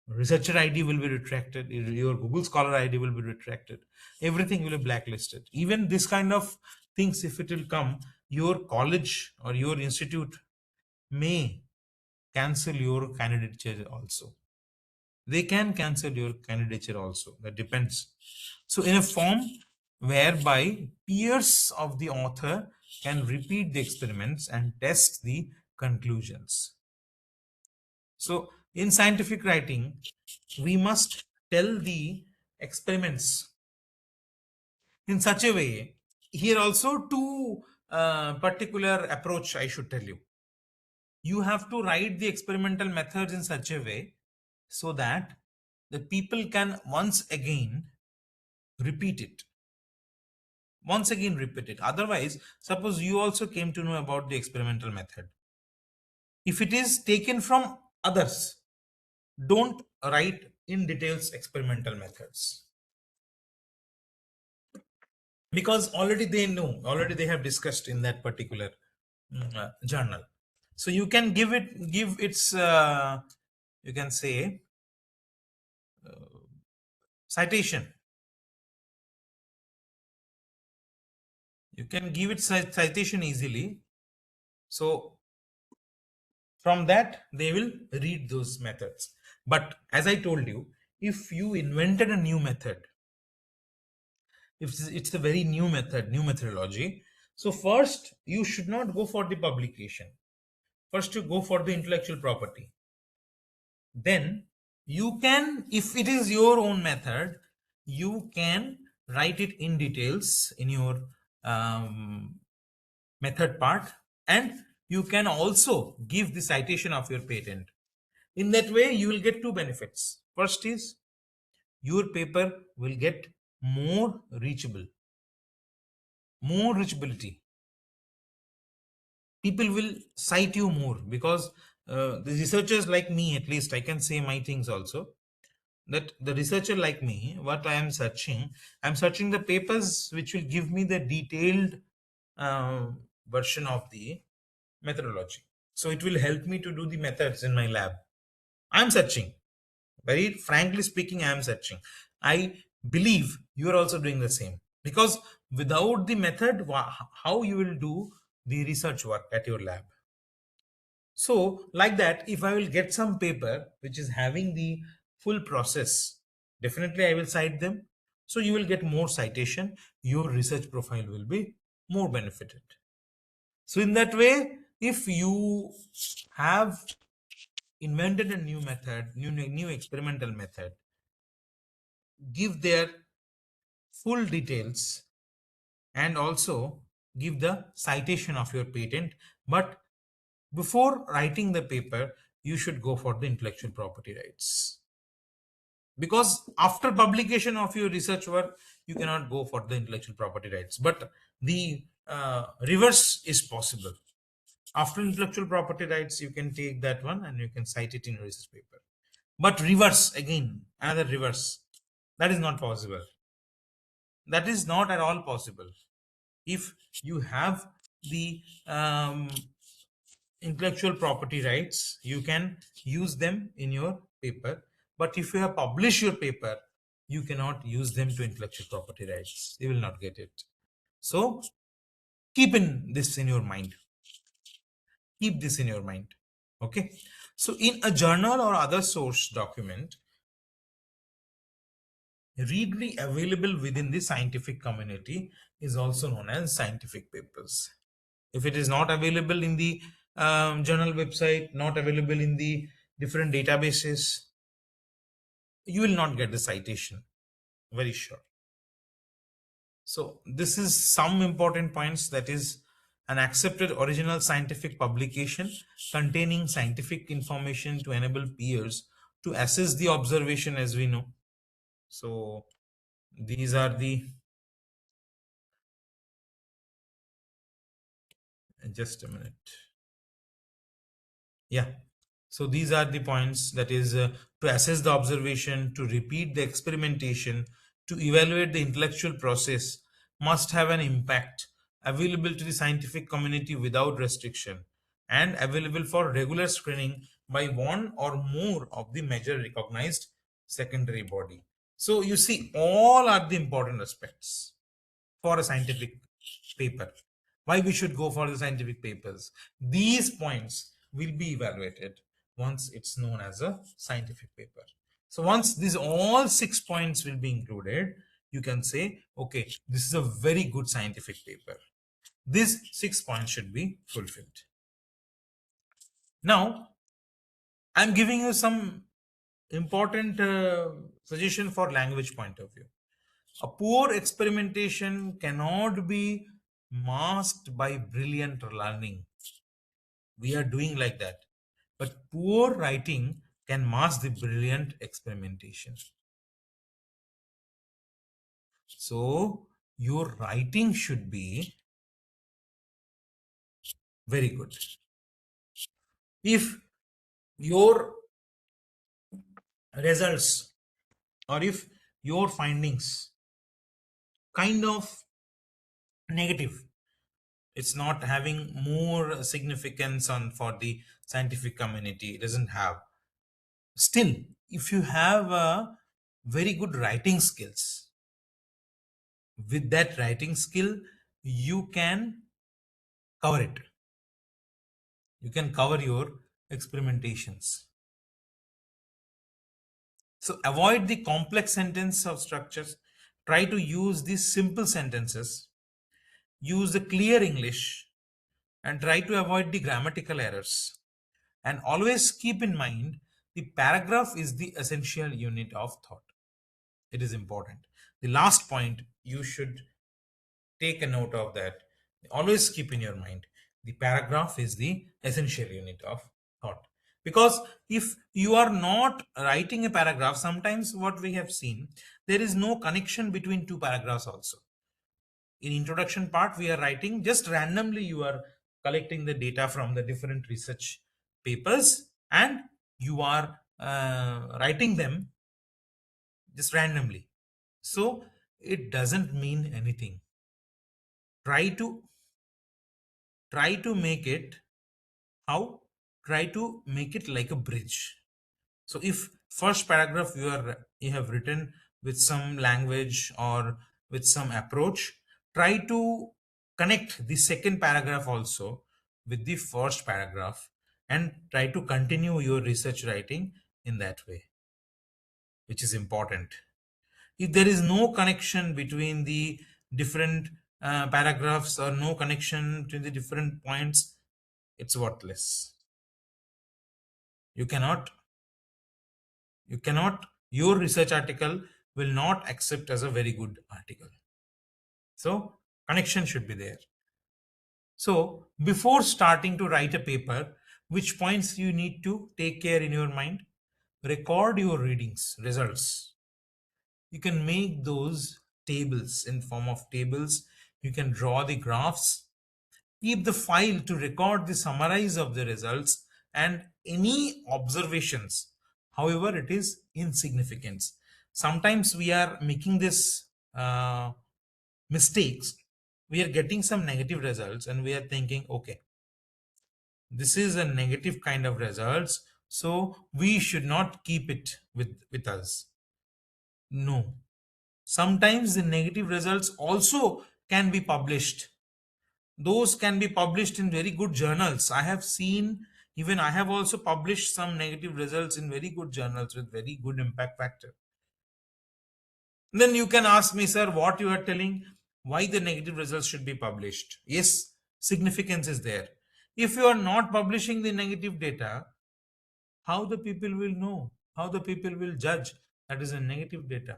researcher ID will be retracted. Your Google Scholar ID will be retracted. Everything will be blacklisted. Even this kind of things, if it will come, your college or your institute may cancel your candidature also. They can cancel your candidature also. That depends. So in a form whereby peers of the author can repeat the experiments and test the conclusions. So in scientific writing, we must tell the experiments in such a way. Here also two particular approach I should tell you. You have to write the experimental methods in such a way so that the people can once again repeat it. Once again repeat it. Otherwise, suppose you also came to know about the experimental method. If it is taken from others, don't write in details experimental methods, because already they know, already they have discussed in that particular journal. So you can give its you can say citation. You can give it citation easily. So from that they will read those methods. But as I told you, if you invented a new method, if it's a very new method, new methodology, so first you should not go for the publication. First you go for the intellectual property. Then you can, if it is your own method, you can write it in details in your method part, and you can also give the citation of your patent. In that way you will get two benefits. First is your paper will get more reachability. People will cite you more, because the researchers like me, at least I can say my things also, that the researcher like me, what I'm searching the papers which will give me the detailed uh, version of the methodology. So it will help me to do the methods in my lab. I'm searching, very frankly speaking, I am searching. I believe you are also doing the same, because without the method, how you will do the research work at your lab? So like that, if I will get some paper which is having the full process, definitely I will cite them. So you will get more citation, your research profile will be more benefited. So in that way, if you have invented a new method, new experimental method, give their full details and also give the citation of your patent. But before writing the paper, you should go for the intellectual property rights, because after publication of your research work you cannot go for the intellectual property rights. But the reverse is possible. After intellectual property rights you can take that one and you can cite it in your research paper. But reverse, again another reverse, that is not possible. That is not at all possible. If you have the intellectual property rights, you can use them in your paper. But if you have published your paper, you cannot use them to intellectual property rights. You will not get it. So keep in this in your mind. Keep this in your mind. Okay. So in a journal or other source document, readily available within the scientific community, is also known as scientific papers. If it is not available in the journal website, not available in the different databases, you will not get the citation, very sure. So this is some important points. That is, an accepted original scientific publication containing scientific information to enable peers to assess the observation, as we know. So these are the, just a minute. Yeah. So these are the points, that is to assess the observation, to repeat the experimentation, to evaluate the intellectual process, must have an impact, available to the scientific community without restriction, and available for regular screening by one or more of the major recognized secondary body. So you see, all are the important aspects for a scientific paper. Why we should go for the scientific papers? These points will be evaluated once it's known as a scientific paper. So once these all 6 points will be included, you can say, okay, this is a very good scientific paper. These 6 points should be fulfilled. Now, I'm giving you some important suggestion for language point of view. A poor experimentation cannot be masked by brilliant learning. We are doing like that. But poor writing can mask the brilliant experimentation. So your writing should be very good. If your results or if your findings kind of negative, it's not having more significance on for the scientific community, it doesn't have. Still, if you have a very good writing skills, with that writing skill, you can cover it. You can cover your experimentations. So avoid the complex sentence of structures. Try to use these simple sentences. Use the clear English and try to avoid the grammatical errors. And always keep in mind the paragraph is the essential unit of thought. It is important. The last point, you should take a note of that. Always keep in your mind the paragraph is the essential unit of thought. Because if you are not writing a paragraph, sometimes what we have seen, there is no connection between two paragraphs also. In introduction part, we are writing just randomly, you are collecting the data from the different research papers and you are writing them just randomly. So it doesn't mean anything. Try to make it how? Try to make it like a bridge. So if first paragraph you have written with some language or with some approach, try to connect the second paragraph also with the first paragraph and try to continue your research writing in that way, which is important. If there is no connection between the different paragraphs or no connection between the different points, it's worthless. You cannot, your research article will not accept as a very good article. So connection should be there. So before starting to write a paper, which points you need to take care in your mind? Record your readings, results. You can make those tables in form of tables. You can draw the graphs. Keep the file to record the summarize of the results and any observations, however it is insignificant. Sometimes we are making this mistakes. We are getting some negative results and we are thinking, okay, this is a negative kind of results, so we should not keep it with us. No, sometimes the negative results also can be published. Those can be published in very good journals. I have seen, even I have also published some negative results in very good journals with very good impact factor. Then you can ask me, sir, what you are telling, why the negative results should be published? Yes, significance is there. If you are not publishing the negative data, how the people will know, how the people will judge that is a negative data?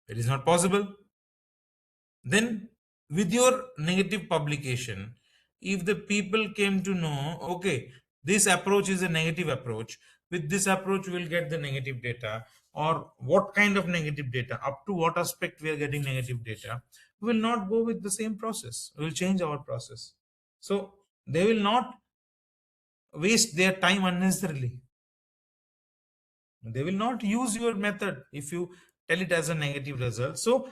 It is not possible. Then with your negative publication, if the people came to know, okay, this approach is a negative approach, with this approach we'll get the negative data, or what kind of negative data, up to what aspect we are getting negative data, we will not go with the same process, we will change our process. So they will not waste their time unnecessarily. They will not use your method if you tell it as a negative result. So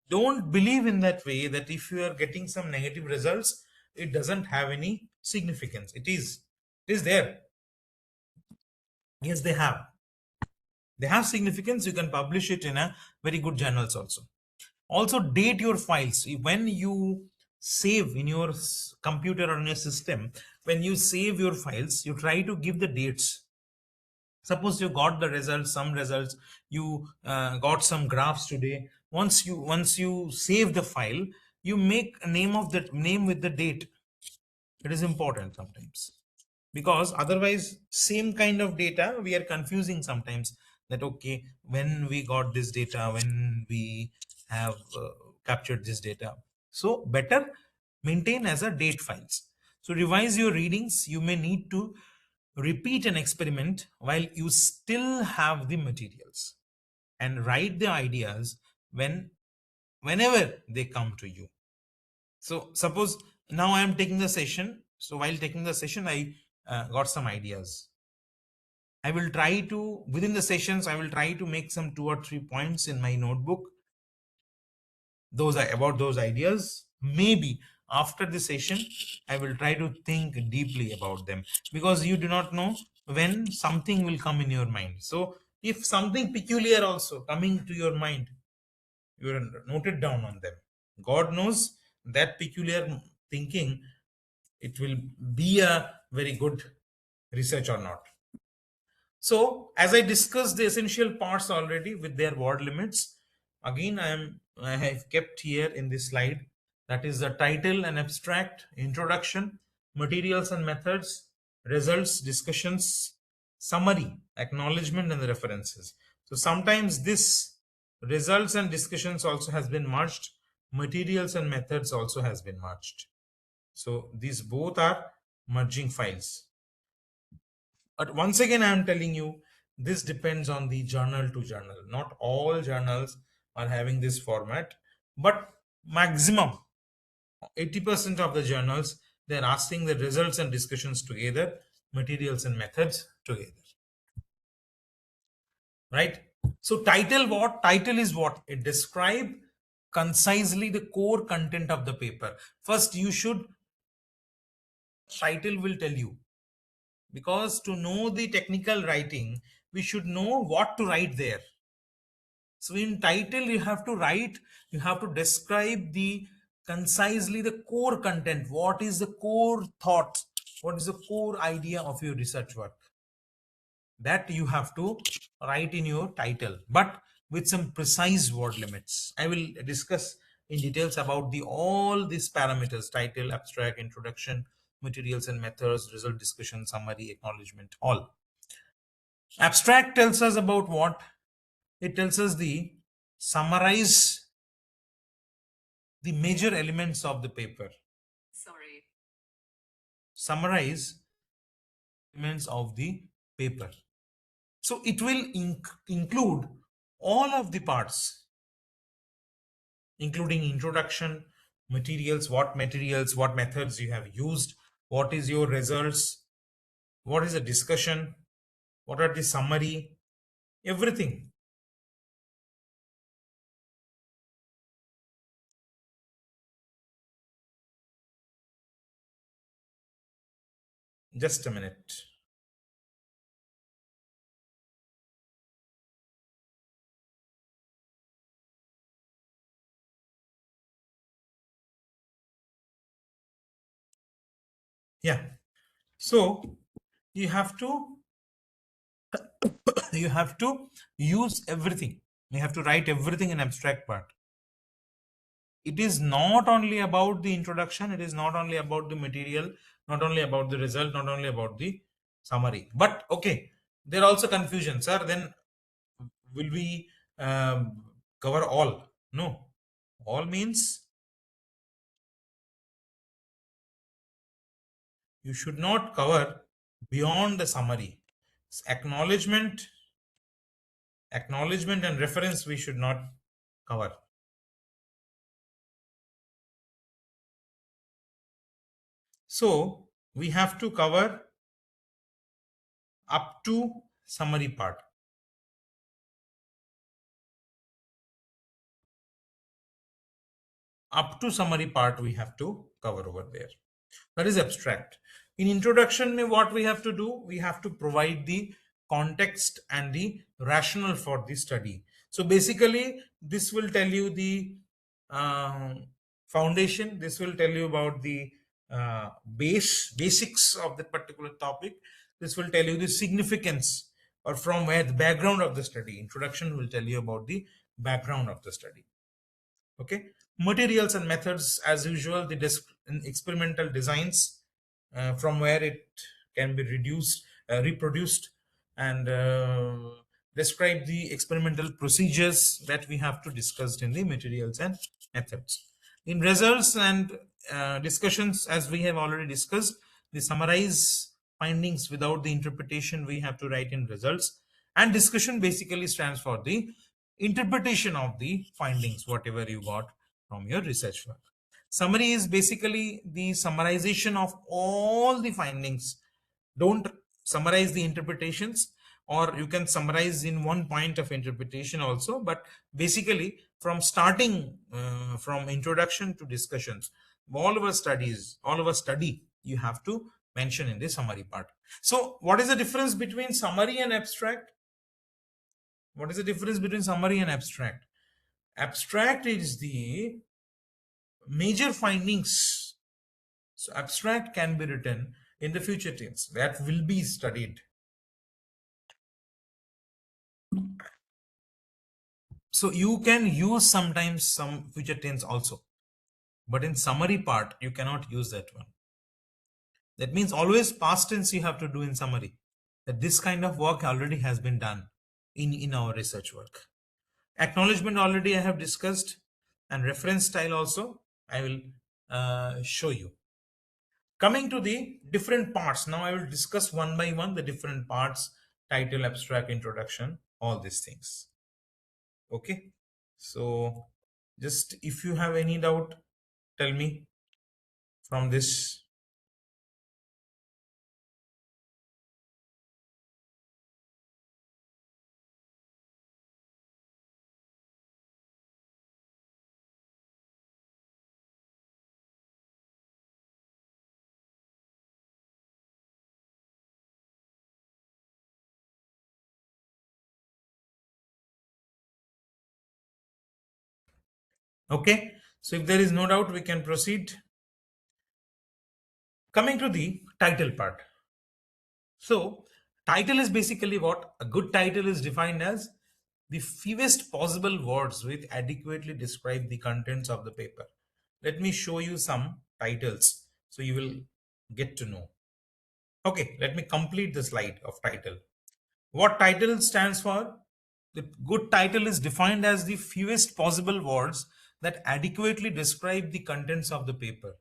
don't believe in that way, that if you are getting some negative results, it doesn't have any significance. It is there. Yes, they have significance. You can publish it in a very good journals also. Also date your files when you save in your computer or in your system. When you save your files, you try to give the dates. Suppose you got the results, some results, you got some graphs today. Once you save the file, you make a name of that name with the date. It is important sometimes, because otherwise same kind of data we are confusing sometimes, that okay, when we got this data, when we have captured this data. So better maintain as a date files. So revise your readings. You may need to repeat an experiment while you still have the materials, and write the ideas whenever they come to you. So suppose now I am taking the session. So while taking the session, I got some ideas. I will try to, within the sessions, I will try to make some 2 or 3 points in my notebook. Those are about those ideas. Maybe after the session, I will try to think deeply about them, because you do not know when something will come in your mind. So if something peculiar also coming to your mind, you will note it down on them. God knows that peculiar thinking, it will be a very good research or not. So as I discussed the essential parts already with their word limits, again I have kept here in this slide, that is the title and abstract, introduction, materials and methods, results, discussions, summary, acknowledgement, and the references. So sometimes this results and discussions also has been merged, materials and methods also has been merged. So these both are merging files. But once again, I am telling you, this depends on the journal to journal. Not all journals are having this format, but maximum 80% of the journals, they're asking the results and discussions together, materials and methods together. Right? So title is what? It describe concisely the core content of the paper. First, you should, title will tell you, because to know the technical writing, we should know what to write there. So in title, you have to write, you have to describe the concisely the core content. What is the core thought? What is the core idea of your research work? That you have to write in your title, but with some precise word limits. I will discuss in details about the all these parameters: title, abstract, introduction, materials and methods, result, discussion, summary, acknowledgement, all. Abstract tells us about what? It tells us the summarize the major elements of the paper. Summarize elements of the paper. So it will include all of the parts, including introduction, materials, what methods you have used, what is your results, what is the discussion, what are the summary, everything. Just a minute. Yeah. So you have to use everything. You have to write everything in abstract part. It is not only about the introduction, it is not only about the material, not only about the result, not only about the summary. But okay, there are also confusions, sir. Then will we cover all? No. All means you should not cover beyond the summary. Acknowledgement and reference we should not cover. So we have to cover up to summary part. Up to summary part we have to cover over there. That is abstract. In introduction, what we have to do, we have to provide the context and the rationale for the study. So basically this will tell you the uh, foundation, this will tell you about the basics of the particular topic, this will tell you the significance or from where the background of the study. Introduction will tell you about the background of the study. Okay, materials and methods as usual, the experimental designs, from where it can be reproduced, and describe the experimental procedures that we have to discuss in the materials and methods. In results and discussions, as we have already discussed, the summarize findings without the interpretation we have to write in results, and discussion basically stands for the interpretation of the findings whatever you got from your research work. Summary is basically the summarization of all the findings. Don't summarize the interpretations, or you can summarize in one point of interpretation also, but basically from starting from introduction to discussions, all of our study you have to mention in the summary part. So what is the difference between summary and abstract? What is the difference between summary and abstract? Abstract is the major findings. So abstract can be written in the future tense, that will be studied. So you can use sometimes some future tense also, but in summary part you cannot use that one. That means always past tense you have to do in summary, that this kind of work already has been done in our research work. Acknowledgement already I have discussed, and reference style also I will show you. Coming to the different parts, now I will discuss one by one the different parts: title, abstract, introduction, all these things. Okay, so just if you have any doubt, tell me from this. Okay, so if there is no doubt, we can proceed. Coming to the title part. So title is basically what a good title is defined as: the fewest possible words which adequately describe the contents of the paper. Let me show you some titles so you will get to know. Okay, let me complete the slide of title. What title stands for? The good title is defined as the fewest possible words that adequately describe the contents of the paper.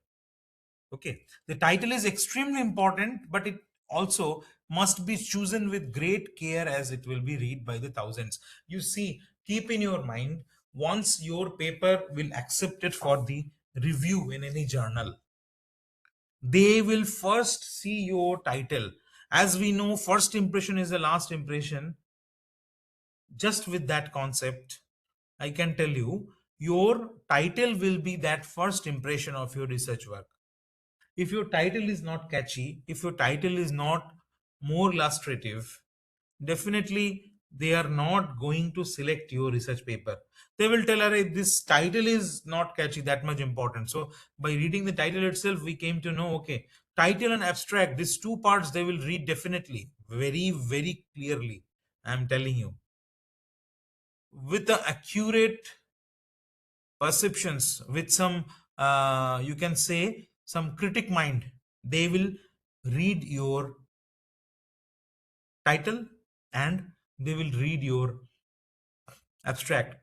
Okay, the title is extremely important, but it also must be chosen with great care, as it will be read by the thousands. You see, keep in your mind, once your paper will accept it for the review in any journal, they will first see your title. As we know, first impression is the last impression. Just with that concept, I can tell you, your title will be that first impression of your research work. If your title is not catchy, if your title is not more illustrative, definitely they are not going to select your research paper. They will tell, "Arey, this title is not catchy, that much important." So by reading the title itself, we came to know, okay, title and abstract, these two parts they will read definitely, very, very clearly. I'm telling you, with the accurate perceptions, with some you can say some critic mind, they will read your title and they will read your abstract.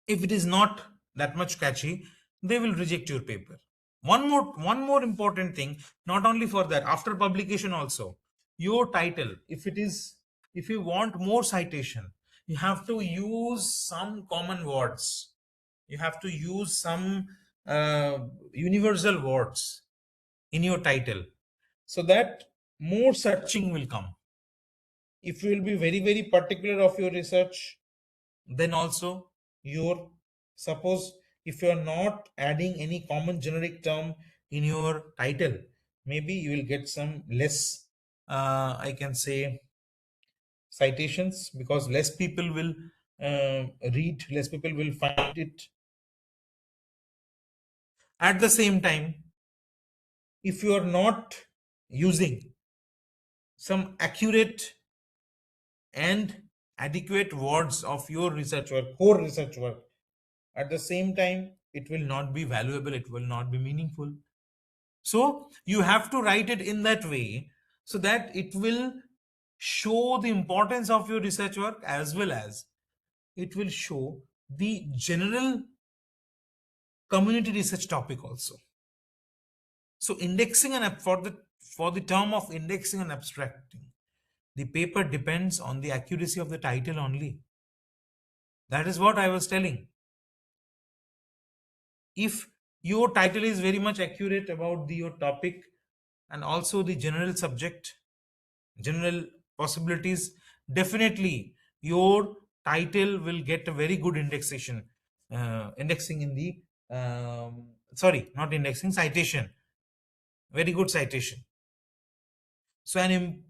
If it is not that much catchy, they will reject your paper. One more important thing, not only for that, after publication also, your title, if you want more citation, you have to use some common words, you have to use some universal words in your title. so that more searching will come. If you will be very, very particular of your research, then also your, suppose if you are not adding any common generic term in your title, maybe you will get some less, I can say, citations, because less people will read, less people will find it. At the same time, if you are not using some accurate and adequate words of your research work, core research work, at the same time it will not be valuable, it will not be meaningful. So you have to write it in that way so that it will show the importance of your research work, as well as it will show the general community research topic also. So indexing and for the term of indexing and abstracting, the paper depends on the accuracy of the title only. That is what I was telling. If your title is very much accurate about your topic and also the general subject, general possibilities, definitely your title will get a very good indexation, indexing in the, sorry, not indexing, citation, very good citation. So an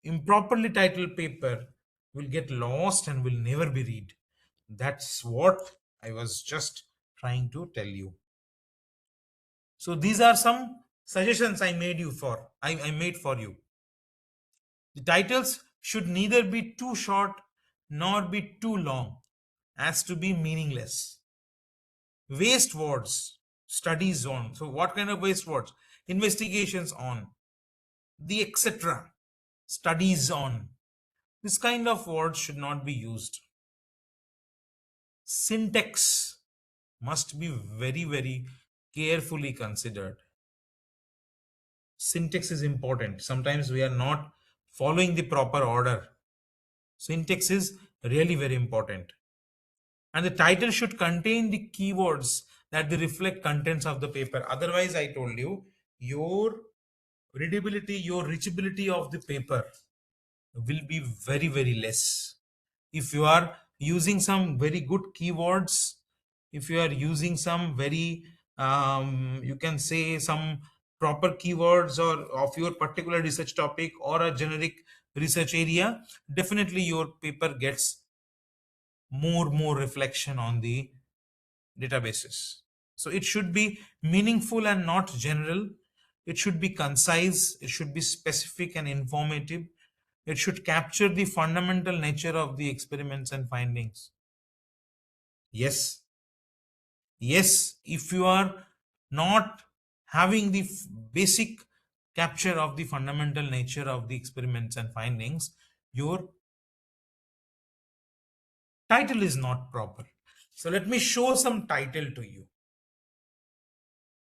improperly titled paper will get lost and will never be read. That's what I was just trying to tell you. So these are some suggestions I made for you. The titles should neither be too short nor be too long as to be meaningless. Waste words, studies on. So what kind of waste words? Investigations on, the etc. Studies on. This kind of words should not be used. Syntax must be very, very carefully considered. Syntax is important. Sometimes we are not following the proper order. Syntax is really very important. And the title should contain the keywords that they reflect contents of the paper. Otherwise, I told you, your readability, your reachability of the paper will be very, very less. If you are using some very good keywords, if you are using some very, you can say some proper keywords or of your particular research topic or a generic research area, definitely your paper gets more reflection on the databases. So it should be meaningful and not general. It should be concise, it should be specific and informative. It should capture the fundamental nature of the experiments and findings. Yes, yes, if you are not having the basic capture of the fundamental nature of the experiments and findings, your title is not proper. So let me show some title to you.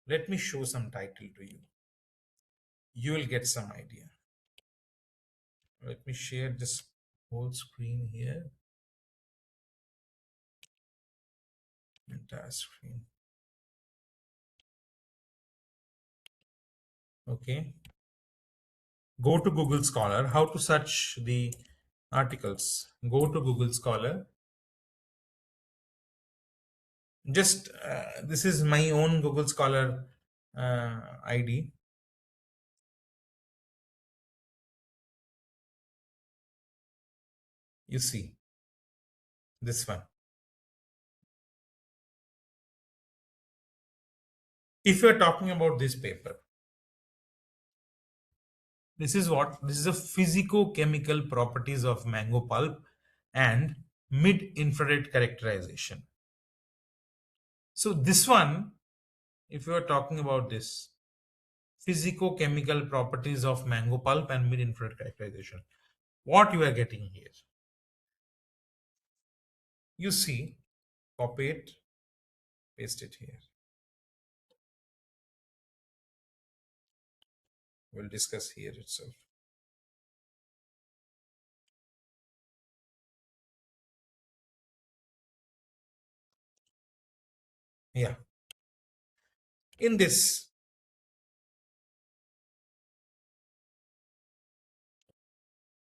Let me show some title to you. You will get some idea. Let me share this whole screen here. Entire screen. Okay. Go to Google Scholar. How to search the articles? Go to Google Scholar. Just this is my own Google Scholar ID. You see this one. If you are talking about this paper, this is what? This is a physico-chemical properties of mango pulp and mid-infrared characterization. So this one, if you are talking about this, physico-chemical properties of mango pulp and mid-infrared characterization, what you are getting here? You see, copy it, paste it here. We'll discuss here itself. Yeah. In this,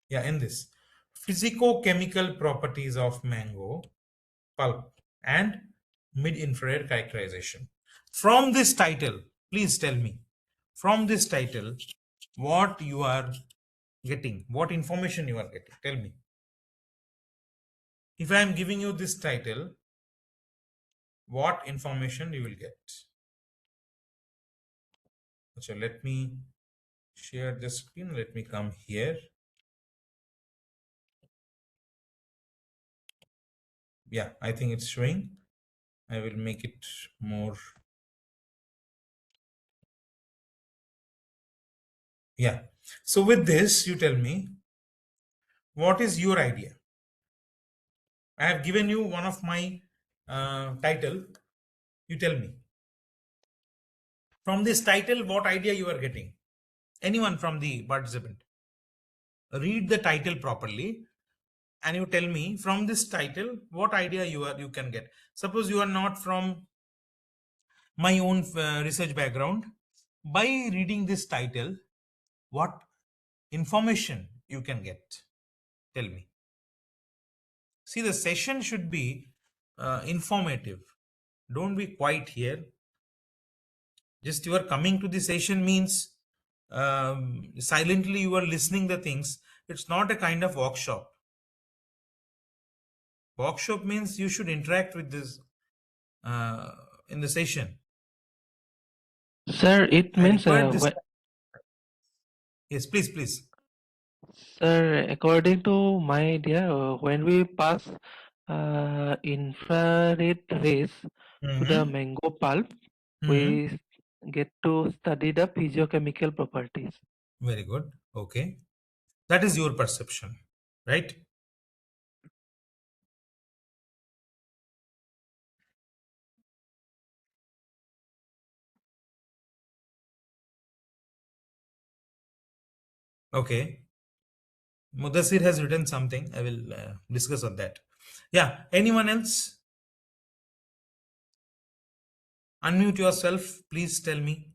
Yeah, in this physico-chemical properties of mango pulp and mid-infrared characterization. From this title, please tell me, from this title, what you are getting, what information you are getting. Tell me. If I am giving you this title, what information you will get? So let me share the screen. Let me come here. Yeah, I think it's showing. I will make it more. Yeah. So with this, you tell me, what is your idea? I have given you one of my title. You tell me. From this title, what idea you are getting? Anyone from the participant? Read the title properly and you tell me from this title what idea you can get. Suppose you are not from my own research background. By reading this title, what information you can get? Tell me. See, the session should be informative. Don't be quiet here. Just you are coming to the session means silently you are listening the things. It's not a kind of workshop. Workshop means you should interact with this uh, in the session.
Sir, it
I
means
required this. Yes, please, please.
sir, according to my idea, when we pass infrared rays to the
Mhm.
mango pulp,
Mhm.
we get to study the physiochemical properties.
Very good. Okay. That is your perception, right? Okay. Mudassir has written something. I will discuss on that. Yeah. Anyone else? Unmute yourself. Please tell me.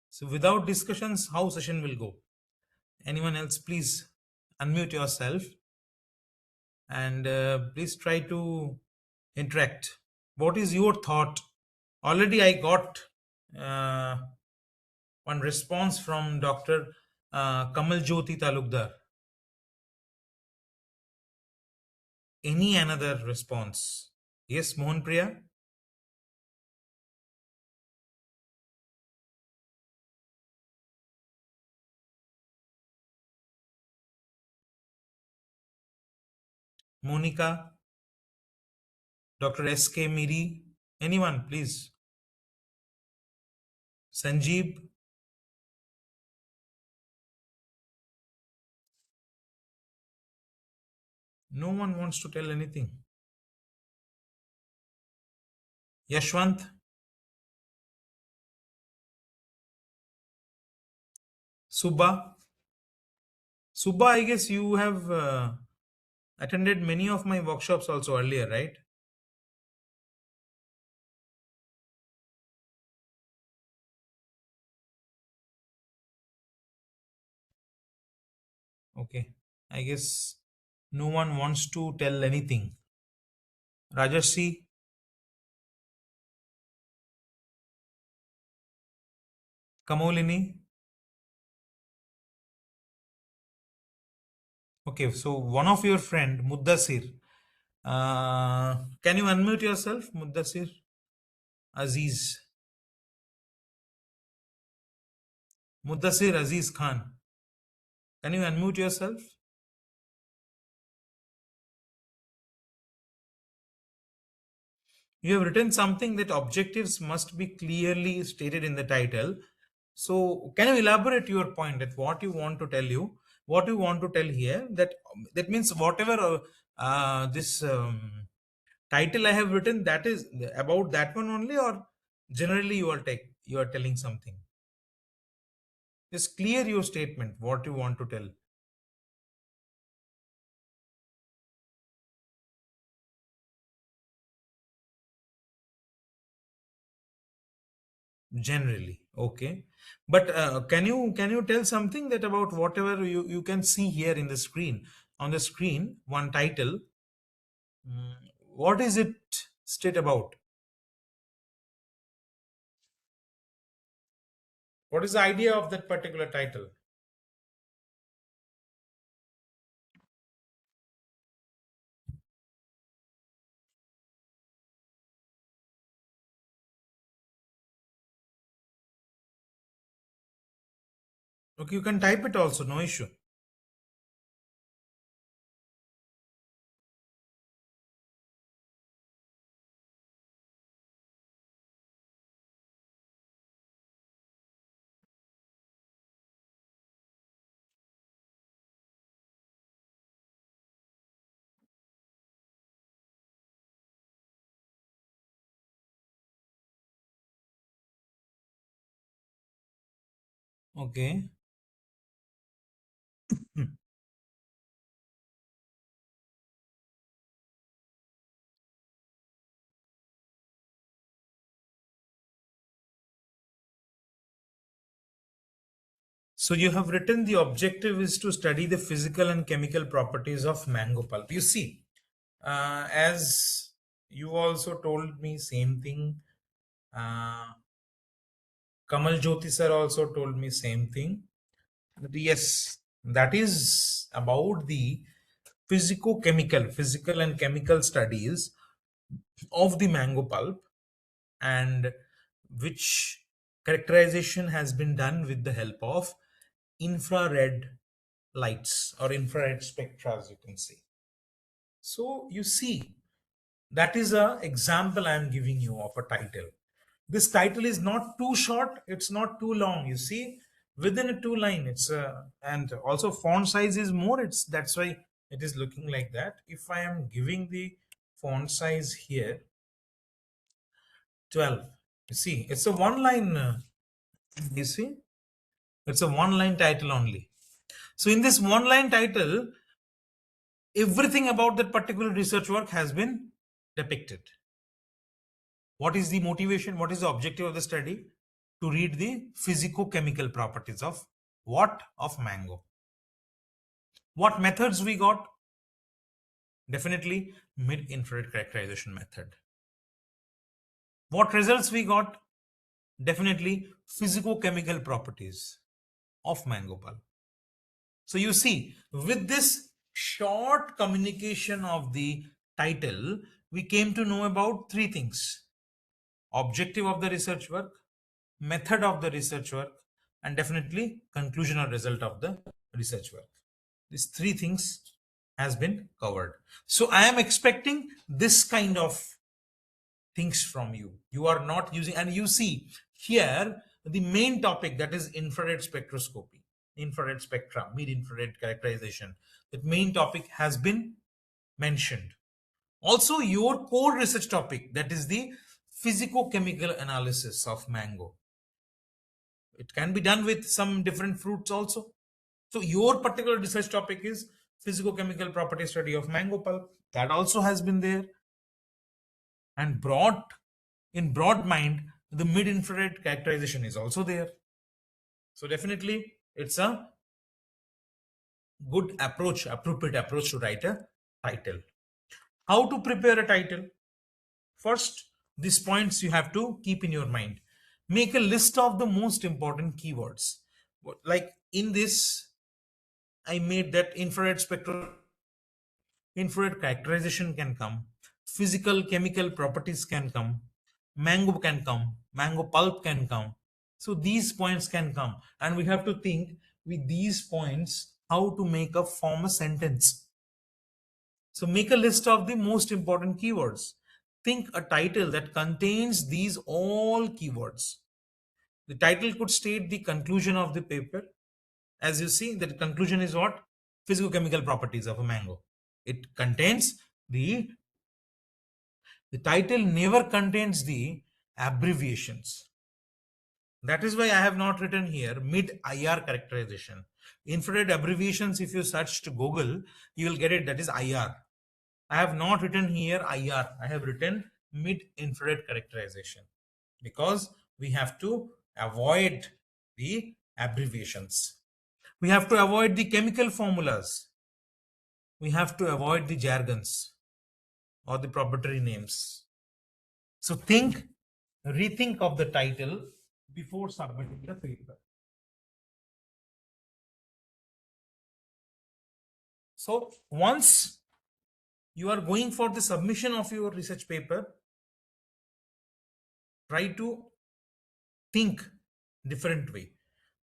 So without discussions, how session will go? Anyone else? Please unmute yourself and please try to interact. What is your thought? Already I got uh, one response from Dr. Kamal Jyoti Talukdar. Any another response? Yes, Mohan Priya? Monica? Dr. S.K. Miri? Anyone, please? Sanjeev? No one wants to tell anything. Yashwant? Subha? Subha, I guess you have attended many of my workshops also earlier, right? Okay. I guess no one wants to tell anything. Rajarshi? Kamolini? Okay, so one of your friend, Muddasir. Can you unmute yourself, Muddasir? Aziz. Muddasir Aziz Khan. Can you unmute yourself? You have written something that objectives must be clearly stated in the title. So can you elaborate your point that what you want to tell you, what you want to tell here? That means whatever this title I have written, that is about that one only, or generally you are telling something. Just clear your statement, what you want to tell. Generally. Okay, but can you tell something that about whatever you can see here in the screen, on the screen, one title, mm, what is it state about? What is the idea of that particular title? Okay, you can type it also, no issue. Okay. Hmm. So you have written the objective is to study the physical and chemical properties of mango pulp. You see, as you also told me same thing, Kamal Jyoti sir also told me same thing. Yes, that is about the physical and chemical studies of the mango pulp, and which characterization has been done with the help of infrared lights or infrared spectra, as you can see. So you see, that is a example I am giving you of a title. This title is not too short, it's not too long. You see, within a two line, it's and also font size is more. It's that's why it is looking like that. If I am giving the font size here, 12. You see, it's a one line. You see, it's a one line title only. So in this one line title, everything about that particular research work has been depicted. What is the motivation? What is the objective of the study? To read the physico-chemical properties of what? Of mango. What methods we got? Definitely mid-infrared characterization method. What results we got? Definitely physico-chemical properties of mango pulp. So you see, with this short communication of the title, we came to know about three things: objective of the research work, method of the research work, and definitely conclusion or result of the research work. These three things has been covered. So I am expecting this kind of things from you. You are not using, and you see here the main topic, that is infrared spectroscopy, infrared spectra, mid infrared characterization. That main topic has been mentioned. Also your core research topic, that is the physico-chemical analysis of mango. It can be done with some different fruits also. So your particular research topic is physico-chemical property study of mango pulp. That also has been there. And in broad mind, the mid-infrared characterization is also there. So definitely it's a good approach, appropriate approach to write a title. How to prepare a title? First, these points you have to keep in your mind. Make a list of the most important keywords. Like in this, I made that infrared spectral, infrared characterization can come, physical chemical properties can come, mango can come, mango pulp can come. So these points can come, and we have to think with these points how to make a form a sentence. So make a list of the most important keywords. Think a title that contains these all keywords. The title could state the conclusion of the paper. As you see, the conclusion is what? Physicochemical properties of a mango. It contains the title never contains the abbreviations. That is why I have not written here mid IR characterization. Infrared abbreviations, if you search to Google, you will get it, that is IR. I have not written here IR. I have written mid infrared characterization because we have to avoid the abbreviations. We have to avoid the chemical formulas. We have to avoid the jargons or the proprietary names. So rethink of the title before submitting the paper. So once you are going for the submission of your research paper, try to think different way.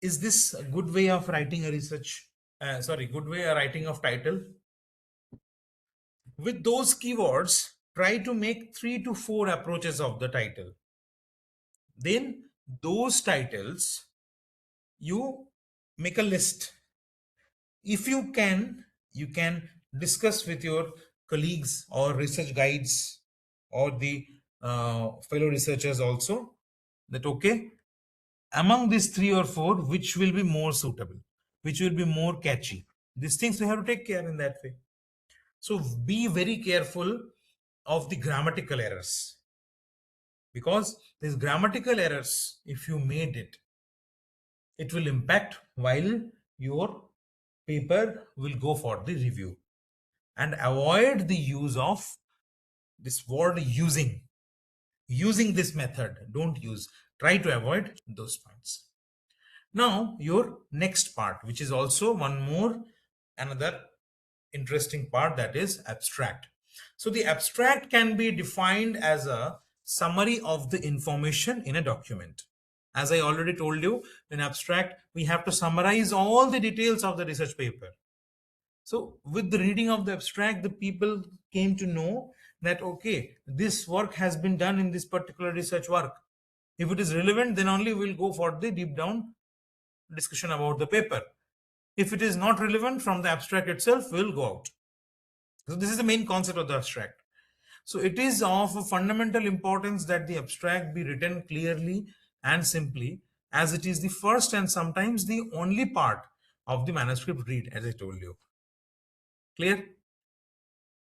Is this a good way of writing a research? Good way of writing of title. With those keywords, try to make 3 to 4 approaches of the title. Then those titles, you make a list. If you can discuss with your colleagues or research guides or the fellow researchers also, that okay, among these 3 or 4, which will be more suitable, which will be more catchy. These things we have to take care in that way. So be very careful of the grammatical errors, because these grammatical errors, if you made it will impact while your paper will go for the review. And avoid the use of this word using this method. Don't use, try to avoid those points. Now your next part, which is also another interesting part, that is abstract. So the abstract can be defined as a summary of the information in a document. As I already told you, in abstract we have to summarize all the details of the research paper. So with the reading of the abstract, the people came to know that okay, this work has been done in this particular research work. If it is relevant, then only we'll go for the deep down discussion about the paper. If it is not relevant, from the abstract itself, we'll go out. So this is the main concept of the abstract. So it is of a fundamental importance that the abstract be written clearly and simply, as it is the first and sometimes the only part of the manuscript read, as I told you. Clear?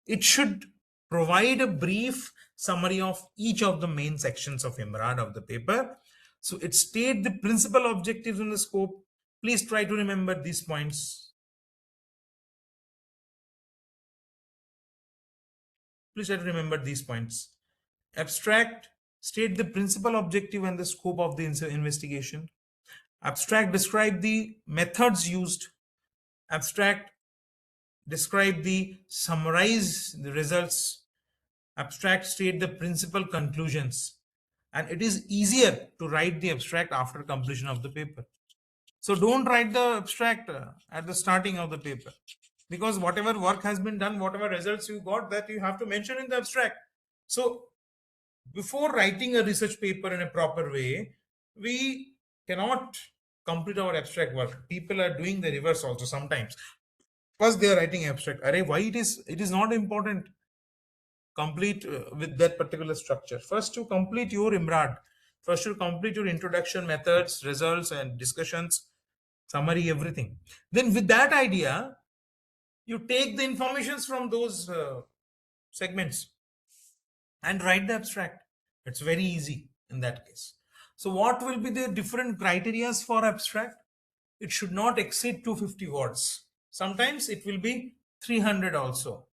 It should provide a brief summary of each of the main sections of IMRAD of the paper. So it state the principal objectives in the scope. Please try to remember these points. Please try to remember these points. Abstract state the principal objective and the scope of the investigation. Abstract describe the methods used. Abstract describe summarize the results. Abstract state the principal conclusions. And it is easier to write the abstract after completion of the paper. So don't write the abstract at the starting of the paper, because whatever work has been done, whatever results you got, that you have to mention in the abstract. So before writing a research paper in a proper way, we cannot complete our abstract work. People are doing the reverse also sometimes. First they are writing abstract. Array, why it is not important. Complete with that particular structure. First to complete your IMRAD. First you complete your introduction, methods, results and discussions, summary, everything. Then with that idea, you take the informations from those segments and write the abstract. It's very easy in that case. So what will be the different criterias for abstract? It should not exceed 250 words. Sometimes it will be 300 also.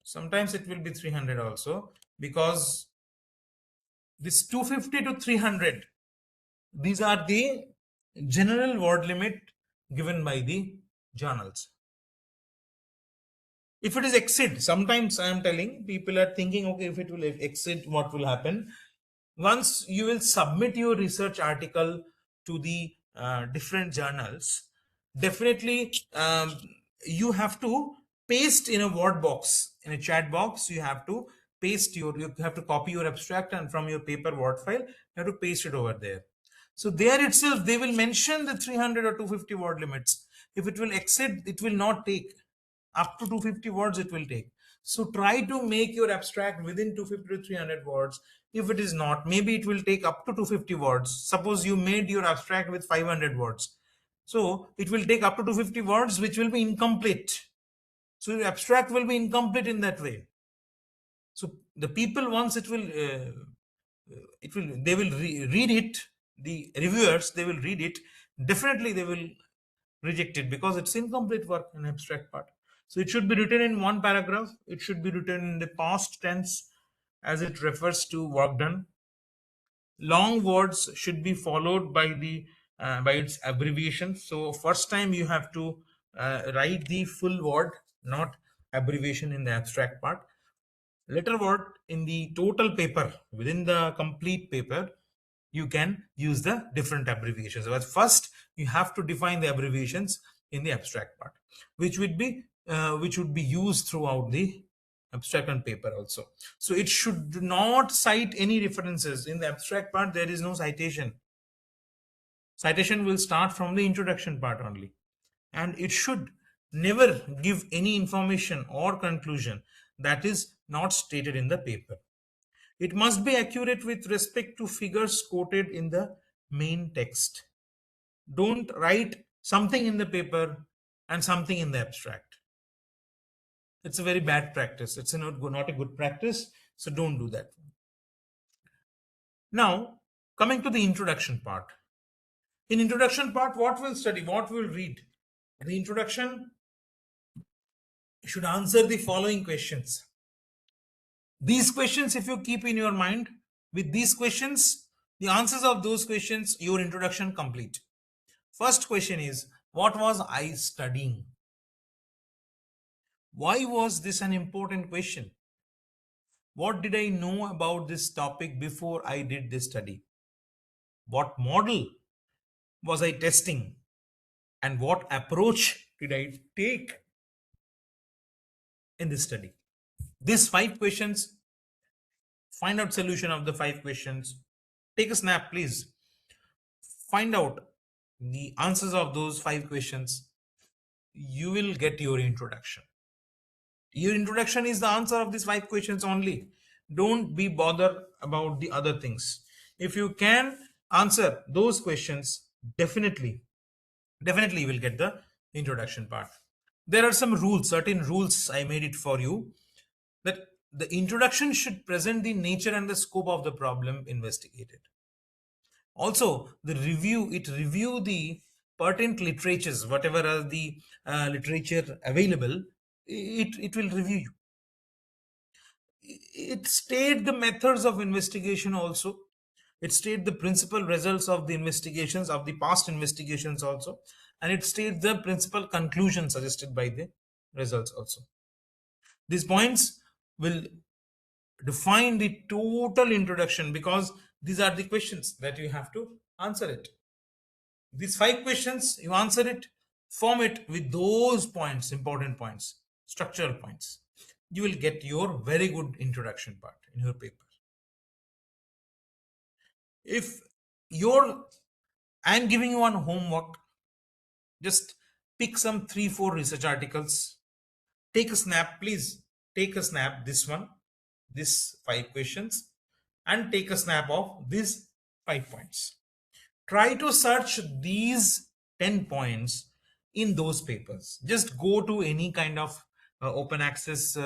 Sometimes it will be 300 also, because this 250 to 300, these are the general word limit given by the journals. If it is exceed, sometimes I am telling, people are thinking, okay, if it will exceed, what will happen? Once you will submit your research article to the different journals, definitely you have to paste in a word box, in a chat box. You have to paste you have to copy your abstract, and from your paper word file you have to paste it over there. So there itself they will mention the 300 or 250 word limits. If it will exceed, it will not take. Up to 250 words it will take. So try to make your abstract within 250 to 300 words. If it is not, maybe it will take up to 250 words. Suppose you made your abstract with 500 words. So it will take up to 250 words, which will be incomplete. So your abstract will be incomplete in that way. So the people, once it will they will read it, the reviewers, they will read it, definitely they will reject it because it's incomplete work in abstract part. So it should be written in one paragraph, it should be written in the past tense as it refers to work done. Long words should be followed by the by its abbreviation. So first time you have to write the full word, not abbreviation in the abstract part. Later word in the total paper, within the complete paper, you can use the different abbreviations. But first you have to define the abbreviations in the abstract part, which would be used throughout the abstract and paper also. So it should not cite any references. In the abstract part there is no citation. Citation will start from the introduction part only, and it should never give any information or conclusion that is not stated in the paper. It must be accurate with respect to figures quoted in the main text. Don't write something in the paper and something in the abstract. It's a very bad practice. It's not a good practice. So don't do that. Now, coming to the introduction part. In introduction part, what we'll study, what we'll read. The introduction should answer the following questions. These questions, if you keep in your mind, with these questions, the answers of those questions, your introduction complete. First question is, what was I studying? Why was this an important question? What did I know about this topic before I did this study? What model was I testing? And what approach did I take in this study? These 5 questions, find out solution of the 5 questions. Take a snap, please. Find out the answers of those 5 questions. You will get your introduction. Your introduction is the answer of these 5 questions only. Don't be bothered about the other things. If you can answer those questions, definitely you will get the introduction part. There are some rules, certain rules I made it for you, that the introduction should present the nature and the scope of the problem investigated. Also, review the pertinent literatures, whatever are the literature available, it will review you. It state the methods of investigation also. It state the principal results of the investigations, of the past investigations also, and it states the principal conclusions suggested by the results also. These points will define the total introduction, because these are the questions that you have to answer it. These 5 questions, you answer it, form it with those points, important points, structural points. You will get your very good introduction part in your paper. If I'm giving you one homework, just pick some 3-4 research articles, take a snap, please take a snap, this 5 questions, and take a snap of these 5 points. Try to search these 10 points in those papers. Just go to any kind of open access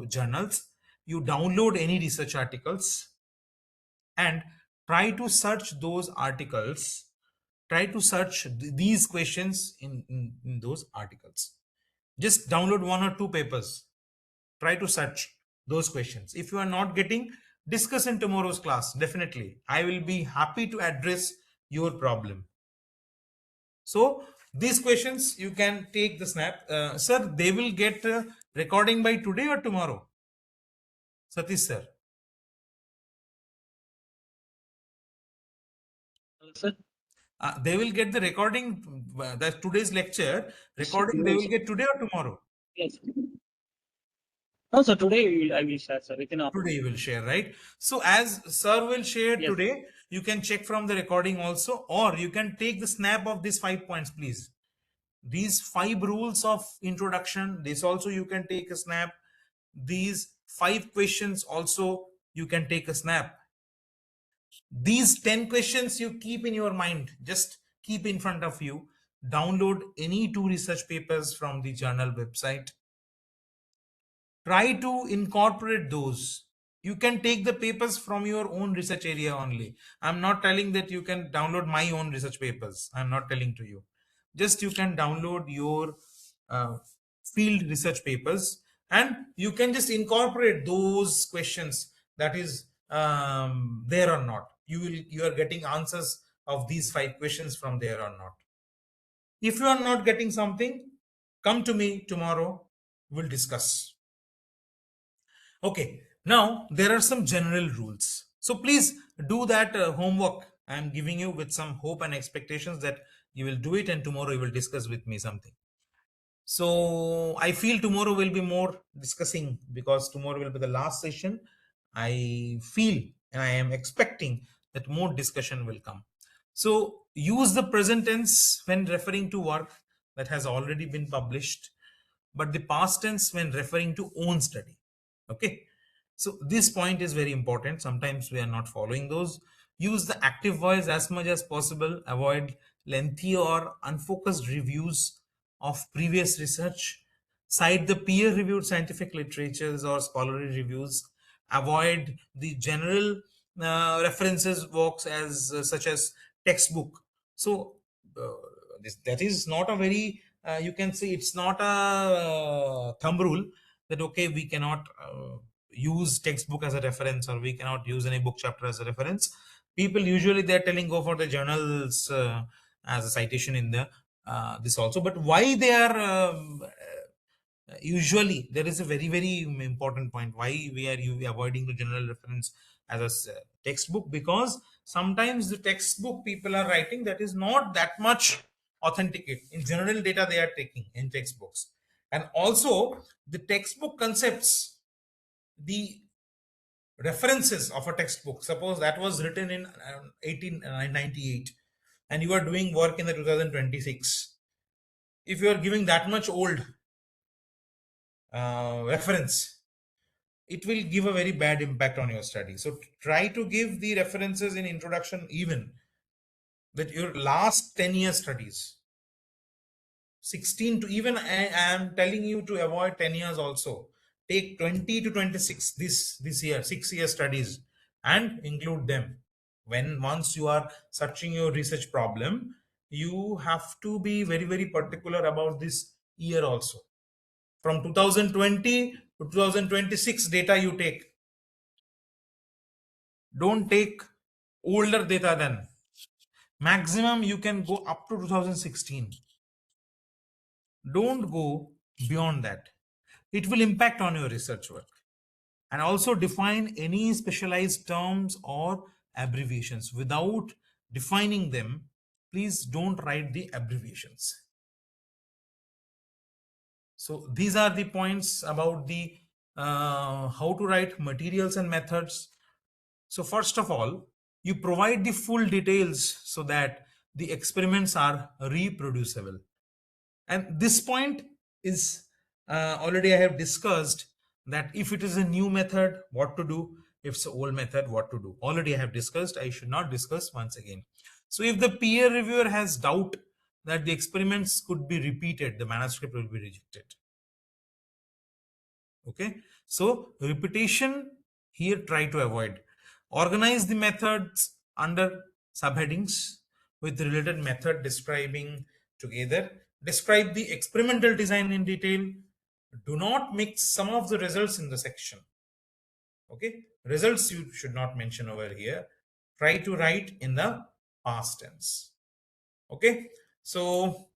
journals, you download any research articles and try to search those articles, try to search these questions in those articles. Just download 1 or 2 papers, try to search those questions. If you are not getting, discuss in tomorrow's class. Definitely I will be happy to address your problem. So these questions you can take the snap. Sir, they will get recording by today or tomorrow? Satish sir.
Sir?
They will get the recording, that today's lecture recording, they will get today or tomorrow?
Yes. No, sir, today I will share, sir.
Today you will share, right? So as sir will share
Yes.
today, you can check from the recording also, or you can take the snap of these 5 points, please. These 5 rules of introduction, this also you can take a snap. These 5 questions also you can take a snap. These 10 questions you keep in your mind, just keep in front of you. Download any 2 research papers from the journal website. Try to incorporate those. You can take the papers from your own research area only. I'm not telling that you can download my own research papers. I'm not telling to you. Just you can download your field research papers, and you can just incorporate those questions that is there or not. You are getting answers of these 5 questions from there or not. If you are not getting something, come to me tomorrow. We'll discuss. Okay, now there are some general rules. So please do that homework I am giving you with some hope and expectations that you will do it, and tomorrow you will discuss with me something. So I feel tomorrow will be more discussing because tomorrow will be the last session. I feel and I am expecting that more discussion will come. So use the present tense when referring to work that has already been published, but the past tense when referring to own study. Okay. So this point is very important. Sometimes we are not following those. Use the active voice as much as possible. Avoid lengthy or unfocused reviews of previous research. Cite the peer-reviewed scientific literatures or scholarly reviews. Avoid the general references works as such as textbook. So that is not a very you can say it's not a thumb rule that okay we cannot use textbook as a reference, or we cannot use any book chapter as a reference. People usually they're telling go for the journals as a citation in the this also. But why they are usually there is a very important point why we are avoiding the general reference as a textbook, because sometimes the textbook people are writing that is not that much authenticate in general data they are taking in textbooks. And also the textbook concepts, the references of a textbook, suppose that was written in 1898 and you are doing work in the 2026, if you are giving that much old reference, it will give a very bad impact on your study. So try to give the references in introduction even that your last 10 years studies, 16 to even I am telling you to avoid 10 years also. Take 20 to 26 this year, 6 year studies and include them. When once you are searching your research problem, you have to be very particular about this year also. From 2020 to 2026 data you take. Don't take older data than. Maximum you can go up to 2016. Don't go beyond that. It will impact on your research work. And also define any specialized terms or abbreviations. Without defining them, please don't write the abbreviations. So these are the points about the how to write materials and methods. So first of all, you provide the full details so that the experiments are reproducible. And this point is already I have discussed that if it is a new method, what to do. If it's an old method, what to do. Already I have discussed. I should not discuss once again. So if the peer reviewer has doubt that the experiments could be repeated, the manuscript will be rejected. Okay. So repetition here try to avoid. Organize the methods under subheadings with the related method describing together. Describe the experimental design in detail. Do not mix some of the results in the section. Okay. Results you should not mention over here. Try to write in the past tense. Okay. So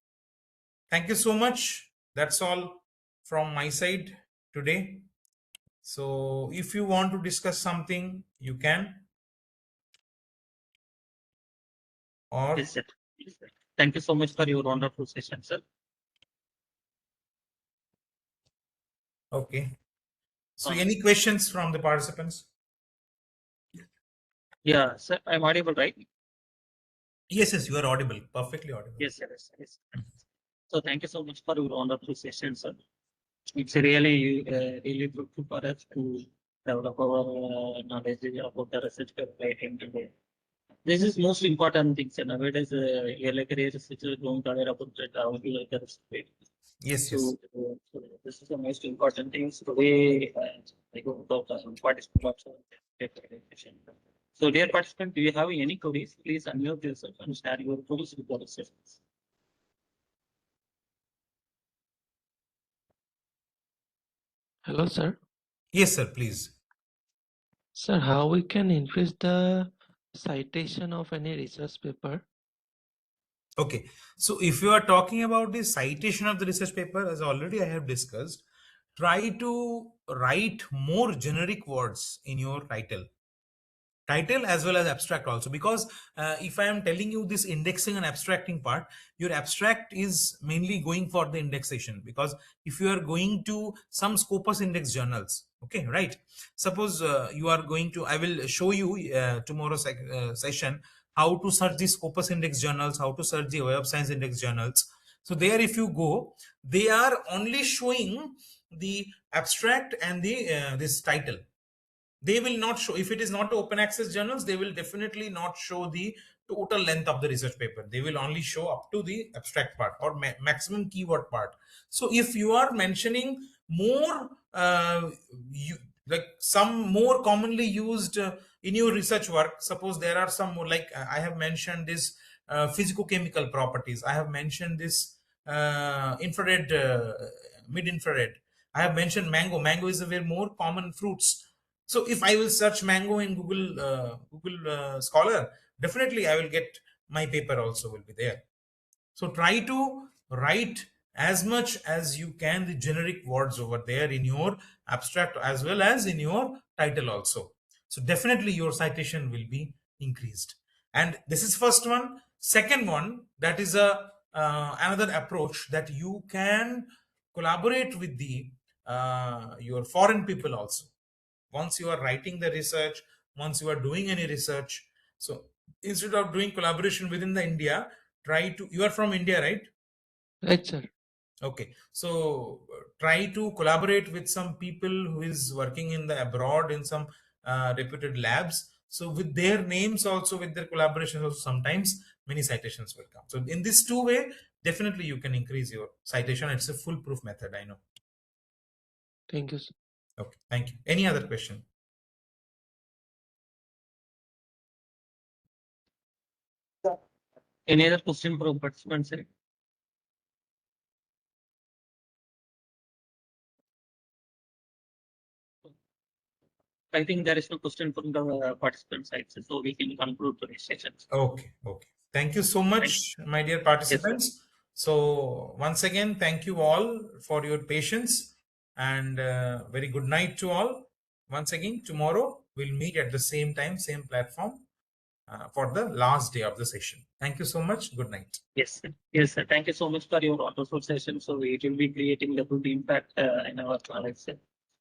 thank you so much. That's all from my side today. So if you want to discuss something, you can. Or
Yes, sir. Yes, sir. Thank you so much for your wonderful session, sir.
okay. So
Uh,
any questions from the participants?
Yeah, sir, I'm audible, right?
Yes, you are audible, perfectly audible.
Yes, sir. Yes. So thank you so much for your wonderful session, sir. It's really fruitful for us to develop our knowledge about the research writing today. This is most important thing, sir. Nowadays, early career researchers don't aware about that, how to like the research.
Yes.
So this is the most important things today. I go to participant also. So, dear participant, do you have any queries? Please unmute yourself and share your queries with the sessions.
Hello, sir.
Yes, sir, please.
Sir, how we can increase the citation of any research paper?
Okay, so if you are talking about the citation of the research paper, as already I have discussed, try to write more generic words in your title as well as abstract also, because if I am telling you this indexing and abstracting part, your abstract is mainly going for the indexation, because if you are going to some Scopus index journals, okay, right, suppose you are going to, I will show you tomorrow's session how to search the Scopus index journals, how to search the Web of Science index journals. So there, if you go, they are only showing the abstract and the this title. They will not show, if it is not open access journals, they will definitely not show the total length of the research paper. They will only show up to the abstract part or maximum keyword part. So if you are mentioning more like some more commonly used in your research work, suppose there are some more, like I have mentioned this physicochemical properties, I have mentioned this infrared mid infrared, I have mentioned mango is a very more common fruits. So if I will search mango in Google Scholar, definitely I will get my paper also will be there. So try to write as much as you can the generic words over there in your abstract as well as in your title also. So definitely your citation will be increased. And this is first one. Second one, that is a another approach, that you can collaborate with the your foreign people also. Once you are writing the research, once you are doing any research, so instead of doing collaboration within the India, try to, you are from India, right?
Right, sir.
Okay, so try to collaborate with some people who is working in the abroad in some reputed labs, so with their names also, with their collaborations also, sometimes many citations will come. So in this two way, definitely you can increase your citation. It's a foolproof method, I know.
Thank you, sir.
Okay, thank you. Any other question?
Any other question from participants? Sir? I think there is no question from the participant side, so we can conclude today's session.
Okay, okay. Thank you so much, my dear participants. So once again, thank you all for your patience, and very good night to all. Once again, tomorrow we'll meet at the same time, same platform for the last day of the session. Thank you so much. Good night.
Yes, sir. Yes, sir. Thank you so much for your wonderful session. So it will be creating the good impact in our knowledge.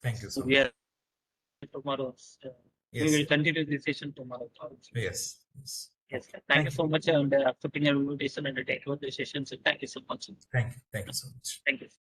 Thank you so
So we
much.
are tomorrow. We
Yes,
will continue the session tomorrow.
yes, yes.
Yes,
Okay.
sir. Thank you so much and accepting our invitation and take over the session. So thank you so much.
Thank you so much.
Thank you.